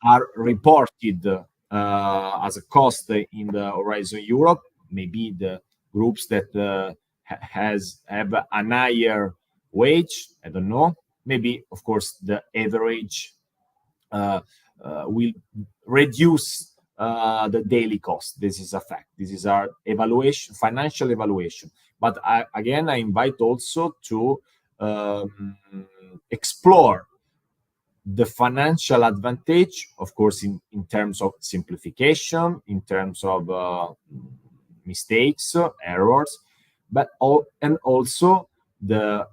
are reported as a cost in the Horizon Europe. Maybe the groups that have a higher wage, I don't know. Maybe, of course, the average will reduce the daily cost. This is a fact. This is our evaluation, financial evaluation. But I invite also to explore the financial advantage, of course, in terms of simplification, in terms of mistakes, errors, but also the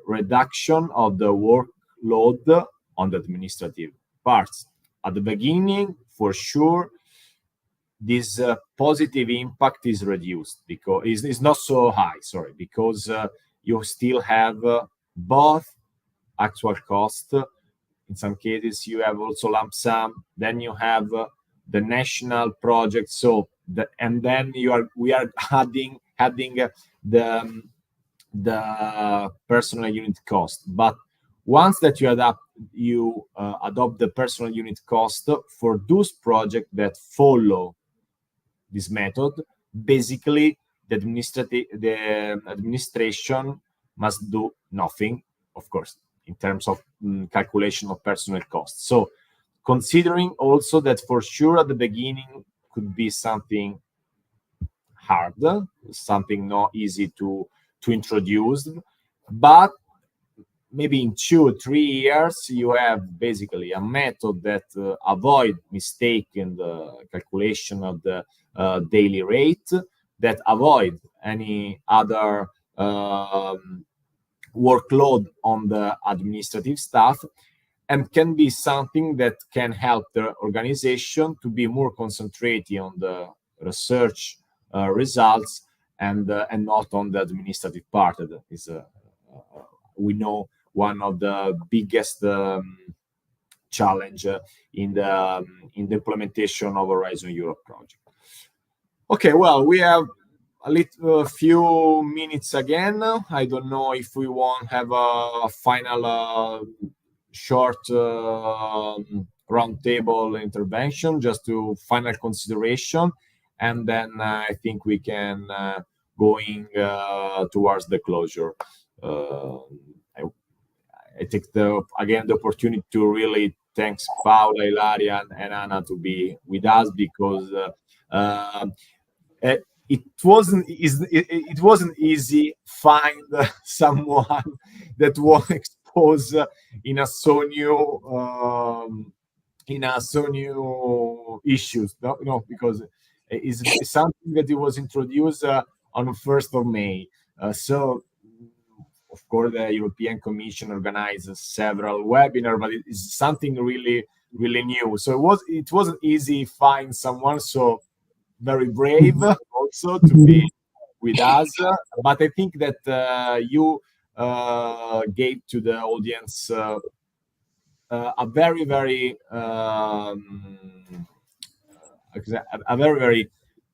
reduction of the workload on the administrative parts. At the beginning, for sure, this positive impact is reduced, because it's not so high, because you still have both actual cost. In some cases, you have also lump sum. Then you have the national project. And then we are adding the personal unit cost. But once that you adopt the personal unit cost for those projects that follow this method, basically the administration must do nothing. of course, in terms of calculation of personnel costs. So considering also that for sure at the beginning could be something hard, something not easy to introduce, but maybe in 2 or 3 years you have basically a method that avoid mistake in the calculation of the daily rate, that avoid any other workload on the administrative staff, and can be something that can help the organization to be more concentrated on the research results and not on the administrative part. That is, we know, one of the biggest challenge in the implementation of Horizon Europe project. Okay, well, we have a few minutes again. I don't know if we want to have a final short roundtable intervention, just to final consideration, and then I think we can going towards the closure. I take again the opportunity to really thanks Paola, Ilaria, and Anna to be with us, because it wasn't easy find someone that was exposed in a so new issues, because it's something that it was introduced on the 1st of May. So of course the European Commission organizes several webinars, but it is something really new. So it wasn't easy find someone so very brave also to be with us, but I think that you gave to the audience a very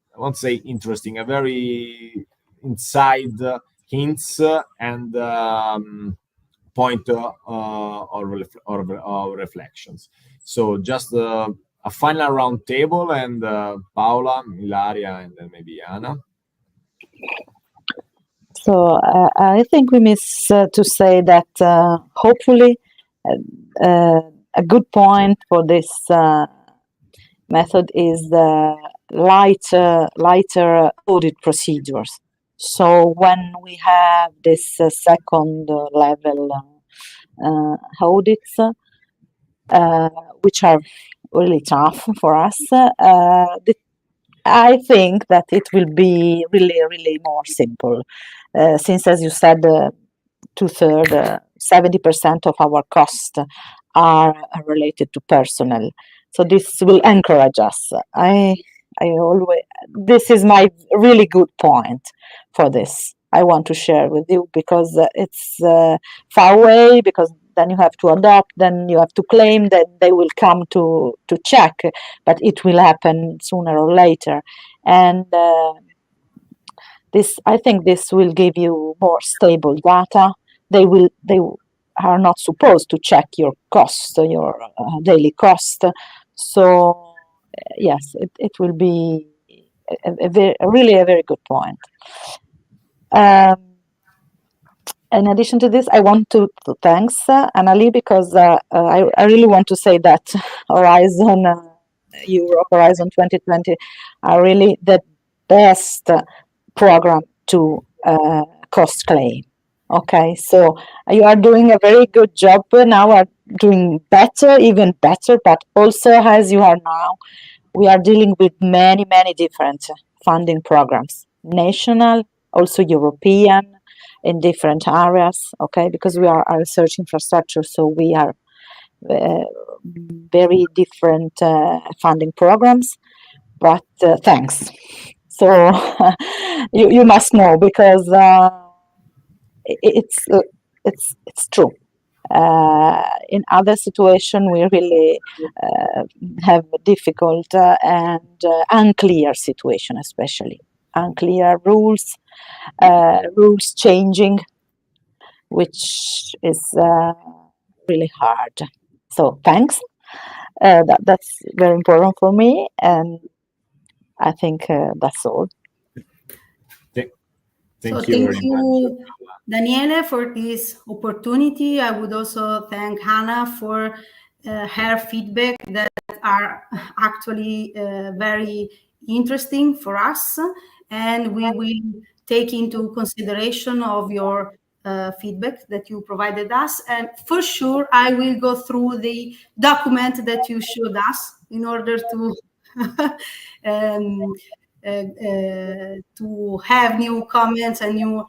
I won't say interesting, a very inside hints and point of reflections. So just a final round table, and Paola, Ilaria, and then maybe Anna. So I think we miss to say that hopefully a good point for this method is the lighter audit procedures. So when we have this second level audits, which are really tough for us, I think that it will be really more simple, since, as you said, 2/3, 70% of our costs are related to personnel. So this will encourage us. This is my really good point for this. I want to share with you, because it's far away, because then you have to adopt, then you have to claim that they will come to check, but it will happen sooner or later. And I think this will give you more stable data. They are not supposed to check your cost, your daily cost. So yes, it will be really a very good point. In addition to this, I want to thanks Annalie, because I really want to say that Horizon Europe, Horizon 2020 are really the best program to cost claim. Okay, so you are doing a very good job now, are doing better, even better, but also, as you are now, we are dealing with many different funding programs, national, also European, in different areas, okay, because we are a research infrastructure, so we are very different funding programs, but thanks. So you must know, because it's true. In other situations, we really have difficult and unclear situation, especially unclear rules changing, which is really hard. So thanks. That's very important for me, and I think that's all. Thank you very much, Daniele, for this opportunity. I would also thank Hannah for her feedback that are actually very interesting for us, and we will take into consideration of your feedback that you provided us, and for sure I will go through the document that you showed us in order to to have new comments and new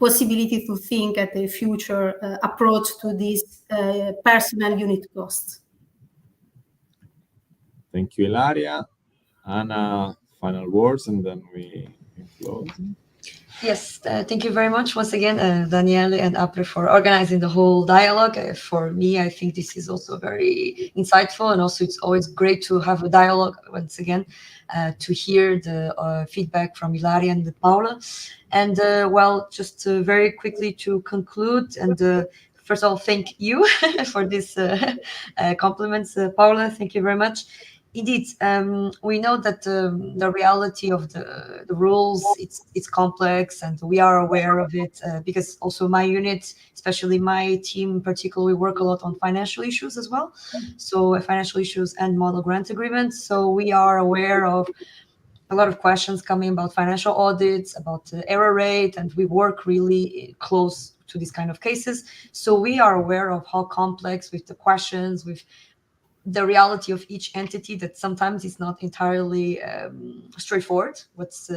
possibility to think at a future approach to this personal unit cost. Thank you, Ilaria. Anna, final words, and then we close. Yes, thank you very much once again, Daniele and APRE, for organizing the whole dialogue. For me, I think this is also very insightful, and also it's always great to have a dialogue once again, to hear the feedback from Ilaria and Paola. And well, just very quickly to conclude, and first of all, thank you for this compliments, Paola. Thank you very much. Indeed, we know that the reality of the rules, it's complex, and we are aware of it because also my unit, especially my team in particular, we work a lot on financial issues as well. So financial issues and model grant agreements. So we are aware of a lot of questions coming about financial audits, about error rate, and we work really close to these kind of cases. So we are aware of how complex with the questions, with the reality of each entity, that sometimes it's not entirely straightforward. What's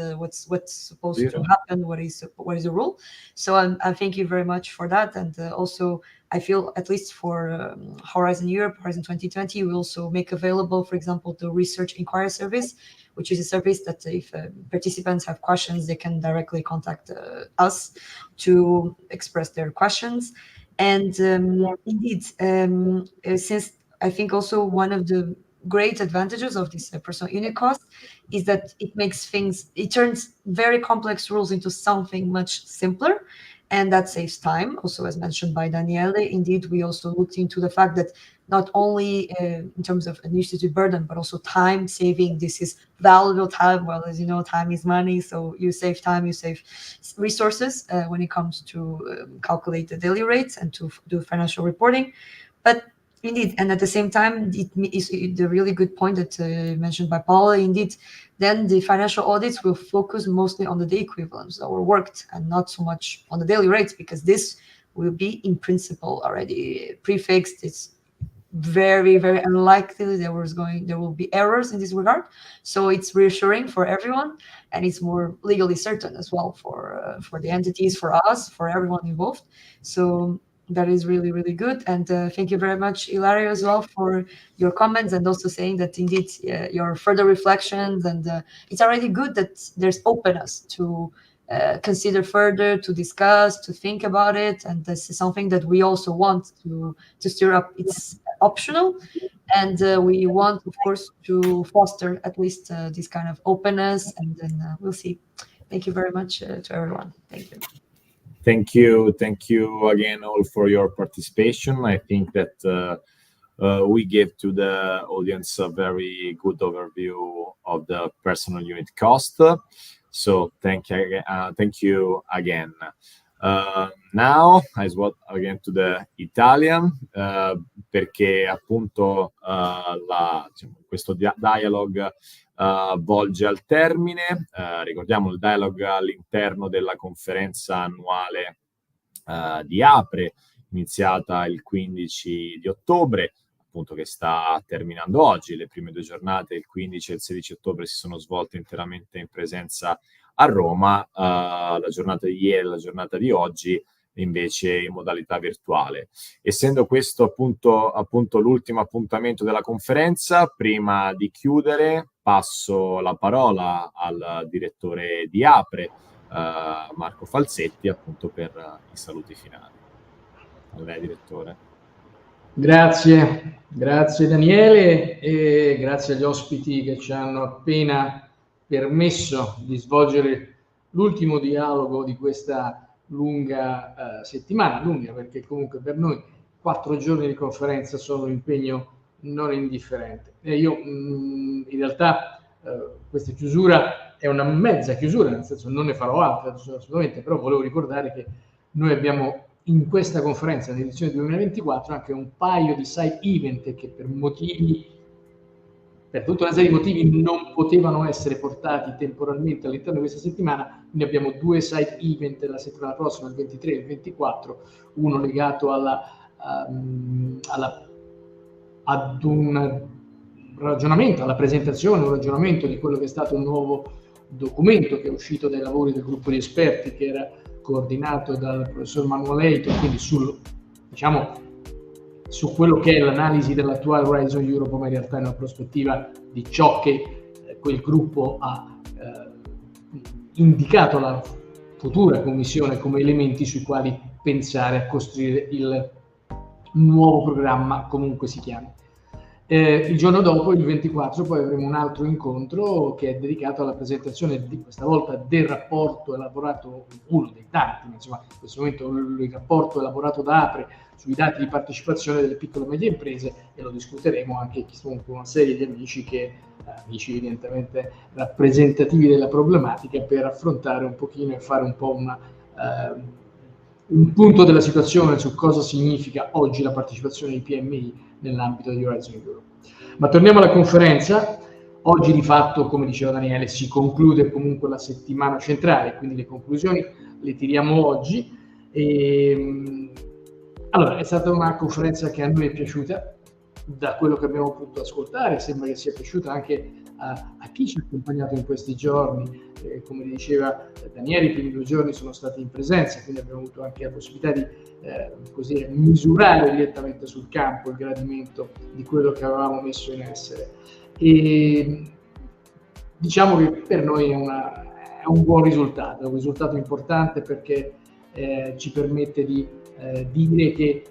supposed to happen? What is the rule? So I thank you very much for that, and also I feel, at least for Horizon Europe, Horizon 2020, we also make available, for example, the research inquiry service, which is a service that if participants have questions, they can directly contact us to express their questions. And indeed, since I think also one of the great advantages of this personal unit cost is that it turns very complex rules into something much simpler, and that saves time. Also, as mentioned by Daniele, indeed, we also looked into the fact that not only in terms of administrative burden, but also time saving. This is valuable time. Well, as you know, time is money. So you save time, you save resources when it comes to calculate the daily rates and to do financial reporting. But indeed, and at the same time, it is the really good point that mentioned by Paula. Indeed, then the financial audits will focus mostly on the day equivalents that were worked and not so much on the daily rates, because this will be in principle already prefixed. It's very, very unlikely there will be errors in this regard. So it's reassuring for everyone, and it's more legally certain as well for the entities, for us, for everyone involved. So that is really, really good. And thank you very much, Ilaria, as well, for your comments, and also saying that indeed your further reflections, and it's already good that there's openness to consider further, to discuss, to think about it. And this is something that we also want to stir up. It's optional, and we want, of course, to foster at least this kind of openness, and then we'll see. Thank you very much to everyone. Thank you. Thank you again all for your participation. I think that we gave to the audience a very good overview of the personal unit cost. So thank you again. Now I swap again to the Italian, perché appunto questo dialogue volge al termine. Ricordiamo il dialogue all'interno della conferenza annuale di APRE, iniziata il 15 di ottobre, appunto, che sta terminando oggi. Le prime 2 giornate, il 15 e il 16 ottobre, si sono svolte interamente in presenza a Roma, la giornata di ieri e la giornata di oggi invece in modalità virtuale. Essendo questo appunto l'ultimo appuntamento della conferenza, prima di chiudere passo la parola al direttore di APRE, Marco Falsetti, appunto per i saluti finali. A lei, direttore. Grazie Daniele, e grazie agli ospiti che ci hanno appena permesso di svolgere l'ultimo dialogo di questa lunga settimana, lunga perché comunque per noi 4 giorni di conferenza sono un impegno non indifferente. E io in realtà questa chiusura è una mezza chiusura, nel senso non ne farò altre assolutamente, però volevo ricordare che noi abbiamo in questa conferenza, nell'edizione 2024, anche un paio di side event che per tutta una serie di motivi non potevano essere portati temporalmente all'interno di questa settimana, quindi abbiamo 2 side event la settimana prossima, il 23 e il 24, uno legato ad un ragionamento, alla presentazione, un ragionamento di quello che è stato un nuovo documento che è uscito dai lavori del gruppo di esperti che era coordinato dal professor Manuel, quindi su quello che è l'analisi dell'attuale Horizon Europe, ma in realtà in una prospettiva di ciò che quel gruppo ha indicato alla futura Commissione come elementi sui quali pensare a costruire il nuovo programma, comunque si chiami. Il giorno dopo, il 24, poi avremo un altro incontro che è dedicato alla presentazione di questa volta del rapporto elaborato, uno dei tanti, insomma in questo momento il rapporto elaborato da APRE sui dati di partecipazione delle piccole e medie imprese, e lo discuteremo anche con una serie di amici evidentemente rappresentativi della problematica, per affrontare un pochino e fare un po' un punto della situazione su cosa significa oggi la partecipazione dei PMI nell'ambito di Horizon Europe. Ma torniamo alla conferenza. Oggi di fatto, come diceva Daniele, si conclude comunque la settimana centrale, quindi le conclusioni le tiriamo oggi. Allora, è stata una conferenza che a noi è piaciuta, da quello che abbiamo potuto ascoltare, sembra che sia piaciuta anche a chi ci ha accompagnato in questi giorni. Come diceva Daniele, i primi 2 giorni sono stati in presenza, quindi abbiamo avuto anche la possibilità di così misurare direttamente sul campo il gradimento di quello che avevamo messo in essere. E diciamo che per noi è un buon risultato, è un risultato importante, perché ci permette di dire che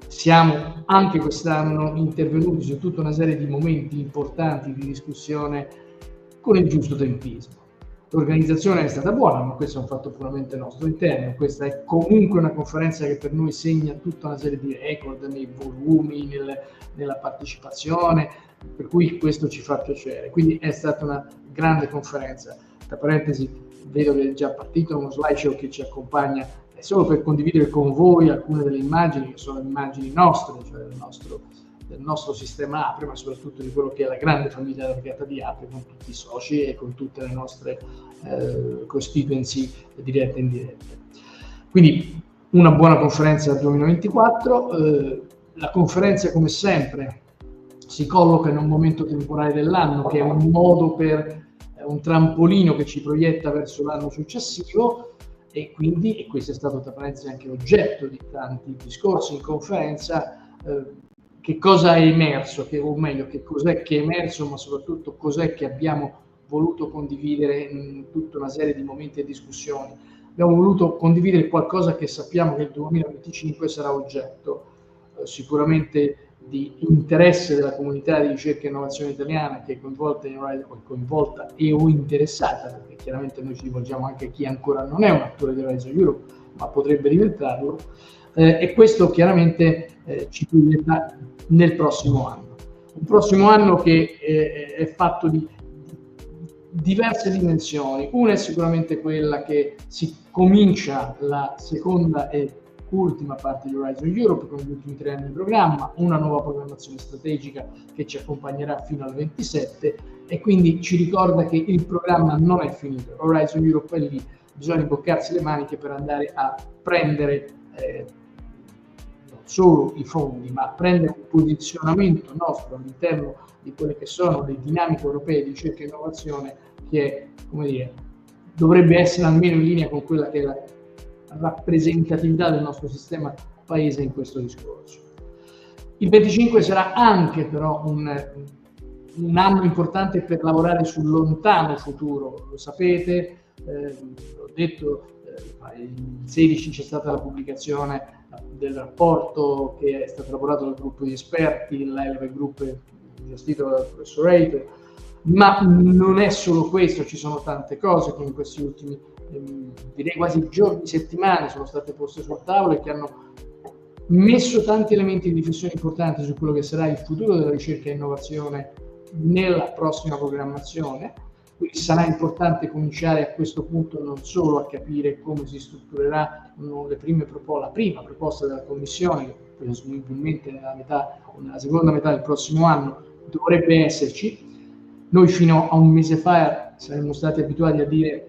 siamo anche quest'anno intervenuti su tutta una serie di momenti importanti di discussione con il giusto tempismo. L'organizzazione è stata buona, ma questo è un fatto puramente nostro interno. Questa è comunque una conferenza che per noi segna tutta una serie di record nei volumi, nella partecipazione, per cui questo ci fa piacere. Quindi è stata una grande conferenza. Tra parentesi, vedo che è già partito uno slideshow che ci accompagna, è solo per condividere con voi alcune delle immagini che sono immagini nostre, cioè del nostro sistema APRE, ma soprattutto di quello che è la grande famiglia allargata di APRE, con tutti i soci e con tutte le nostre constituency dirette e indirette. Quindi una buona conferenza 2024. La conferenza, come sempre, si colloca in un momento temporale dell'anno che è un modo per un trampolino che ci proietta verso l'anno successivo, e quindi, e questo è stato tra parentesi anche oggetto di tanti discorsi in conferenza, che cosa è emerso, o meglio, che cos'è che è emerso, ma soprattutto cos'è che abbiamo voluto condividere in tutta una serie di momenti e discussioni. Abbiamo voluto condividere qualcosa che sappiamo che il 2025 sarà oggetto sicuramente di interesse della comunità di ricerca e innovazione italiana, che è coinvolta e o interessata, perché chiaramente noi ci rivolgiamo anche a chi ancora non è un attore di Horizon Europe, ma potrebbe diventarlo, e questo chiaramente ci proietta nel prossimo anno. Un prossimo anno che è fatto di diverse dimensioni. Una è sicuramente quella che si comincia la seconda e ultima parte di Horizon Europe, con gli ultimi 3 anni di programma, una nuova programmazione strategica che ci accompagnerà fino al 27, e quindi ci ricorda che il programma non è finito, Horizon Europe è lì, bisogna imboccarsi le maniche per andare a prendere non solo i fondi, ma a prendere un posizionamento nostro all'interno di quelle che sono le dinamiche europee di ricerca e innovazione, che, come dire, dovrebbe essere almeno in linea con quella che è la rappresentatività del nostro sistema paese in questo discorso. Il 25 sarà anche però un anno importante per lavorare sul lontano futuro, lo sapete, l'ho detto, il 16 c'è stata la pubblicazione del rapporto che è stato elaborato dal gruppo di esperti, l'Eleve Group gestito dal professor Reiter, ma non è solo questo, ci sono tante cose che in questi ultimi direi quasi giorni, settimane sono state poste sul tavolo e che hanno messo tanti elementi di riflessione importanti su quello che sarà il futuro della ricerca e innovazione nella prossima programmazione. Quindi sarà importante cominciare a questo punto non solo a capire come si strutturerà la prima proposta della Commissione, che presumibilmente nella seconda metà del prossimo anno dovrebbe esserci. Noi fino a un mese fa saremmo stati abituati a dire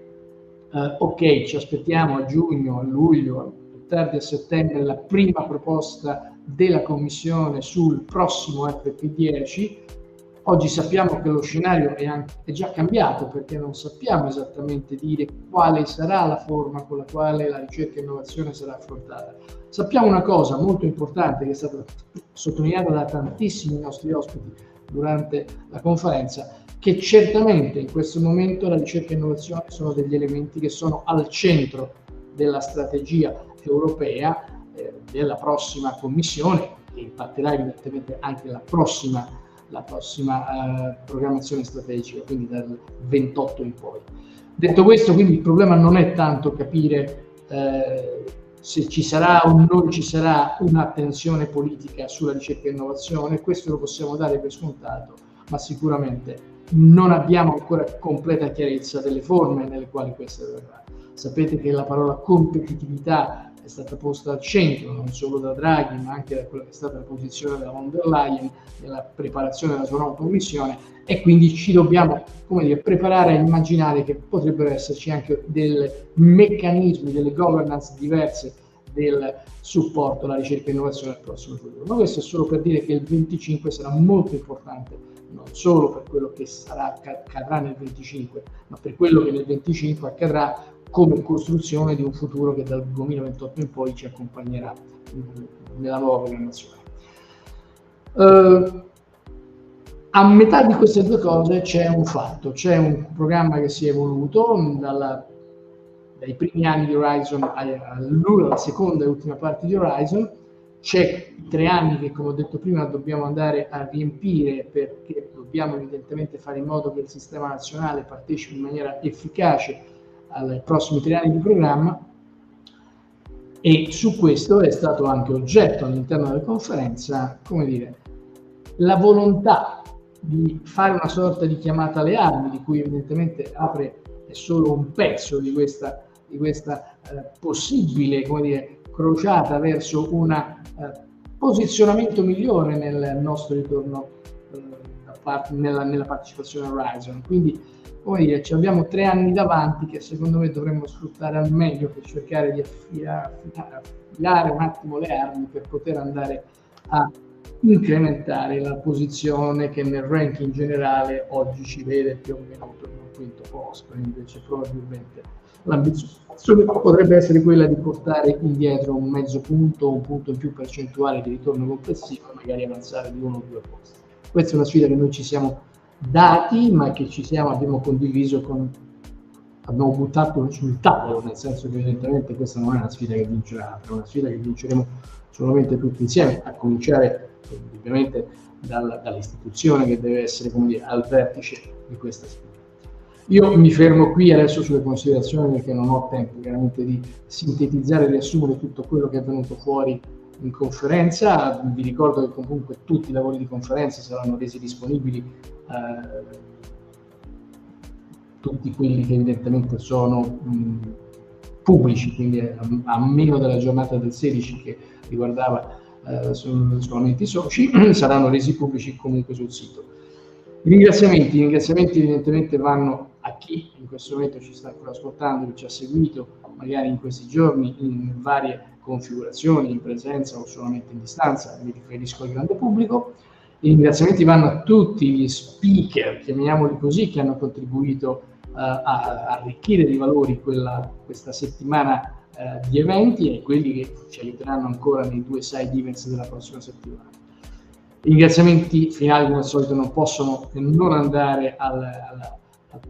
ok, ci aspettiamo a giugno, a luglio, più tardi a settembre la prima proposta della Commissione sul prossimo FP10. Oggi sappiamo che lo scenario è già cambiato, perché non sappiamo esattamente dire quale sarà la forma con la quale la ricerca e innovazione sarà affrontata. Sappiamo una cosa molto importante che è stata sottolineata da tantissimi nostri ospiti durante la conferenza, che certamente in questo momento la ricerca e innovazione sono degli elementi che sono al centro della strategia europea, della prossima Commissione, che impatterà evidentemente anche la prossima programmazione strategica, quindi dal 28 in poi. Detto questo, quindi il problema non è tanto capire se ci sarà o non ci sarà un'attenzione politica sulla ricerca e innovazione, questo lo possiamo dare per scontato, ma sicuramente non abbiamo ancora completa chiarezza delle forme nelle quali questo avverrà. Sapete che la parola competitività è stata posta al centro non solo da Draghi, ma anche da quella che è stata la posizione della von der Leyen nella preparazione della sua nuova commissione, e quindi ci dobbiamo, come dire, preparare a immaginare che potrebbero esserci anche dei meccanismi, delle governance diverse del supporto alla ricerca e innovazione nel prossimo futuro. Ma questo è solo per dire che il 25 sarà molto importante, non solo per quello che accadrà nel 25, ma per quello che nel 25 accadrà come costruzione di un futuro che dal 2028 in poi ci accompagnerà nella nuova programmazione. A metà di queste due cose c'è un fatto, c'è un programma che si è evoluto dai primi anni di Horizon alla seconda e ultima parte di Horizon. C'è 3 anni che, come ho detto prima, dobbiamo andare a riempire, perché dobbiamo evidentemente fare in modo che il sistema nazionale partecipi in maniera efficace ai prossimi 3 anni di programma, e su questo è stato anche oggetto all'interno della conferenza, come dire, la volontà di fare una sorta di chiamata alle armi, di cui evidentemente APRE è solo un pezzo di questa possibile, come dire, crociata verso un posizionamento migliore nel nostro ritorno nella partecipazione a Horizon. Quindi, come dire, ci abbiamo 3 anni davanti che secondo me dovremmo sfruttare al meglio per cercare di affilare un attimo le armi per poter andare a incrementare la posizione che nel ranking generale oggi ci vede più o meno intorno al quinto posto. Invece probabilmente l'ambizione potrebbe essere quella di portare indietro un mezzo punto o un punto in più percentuale di ritorno complessivo e magari avanzare di 1 o 2 posti. Questa è una sfida che noi ci siamo dati, ma che abbiamo condiviso abbiamo buttato sul tavolo, nel senso che evidentemente questa non è una sfida che vincerà, è una sfida che vinceremo solamente tutti insieme, a cominciare ovviamente dall'istituzione che deve essere, come dire, al vertice di questa sfida. Io mi fermo qui adesso sulle considerazioni, perché non ho tempo chiaramente di sintetizzare e riassumere tutto quello che è venuto fuori in conferenza. Vi ricordo che comunque tutti i lavori di conferenza saranno resi disponibili, tutti quelli che evidentemente sono pubblici, quindi a meno della giornata del 16 che riguardava solamente i soci, saranno resi pubblici comunque sul sito. I ringraziamenti evidentemente vanno a chi in questo momento ci sta ancora ascoltando, che ci ha seguito magari in questi giorni in varie configurazioni, in presenza o solamente in distanza, mi riferisco al grande pubblico. I ringraziamenti vanno a tutti gli speaker, chiamiamoli così, che hanno contribuito a arricchire di valori questa settimana di eventi, e quelli che ci aiuteranno ancora nei 2 side events della prossima settimana. I ringraziamenti finali, come al solito, non possono non andare a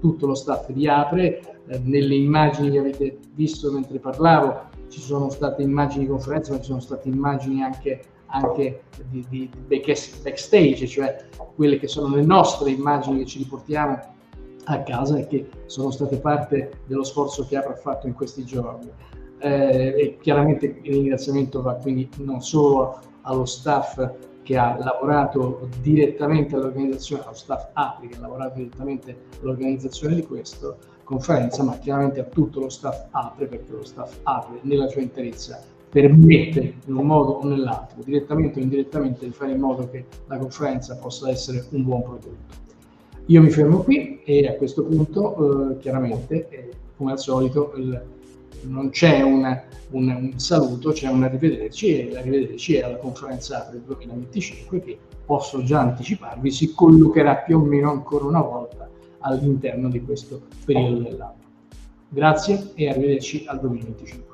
tutto lo staff di APRE. Nelle immagini che avete visto mentre parlavo ci sono state immagini di conferenza, ma ci sono state immagini anche di backstage, cioè quelle che sono le nostre immagini che ci riportiamo a casa e che sono state parte dello sforzo che APRE ha fatto in questi giorni. E chiaramente il ringraziamento va quindi non solo allo staff che ha lavorato direttamente all'organizzazione, allo staff APRE che ha lavorato direttamente all'organizzazione di questa conferenza, ma chiaramente a tutto lo staff APRE, perché lo staff APRE nella sua interezza permette in un modo o nell'altro, direttamente o indirettamente, di fare in modo che la conferenza possa essere un buon prodotto. Io mi fermo qui e a questo punto chiaramente, come al solito, non c'è un saluto, c'è un arrivederci, e l'arrivederci è alla Conferenza APRE 2025 che, posso già anticiparvi, si collocherà più o meno ancora una volta all'interno di questo periodo dell'anno. Grazie e arrivederci al 2025.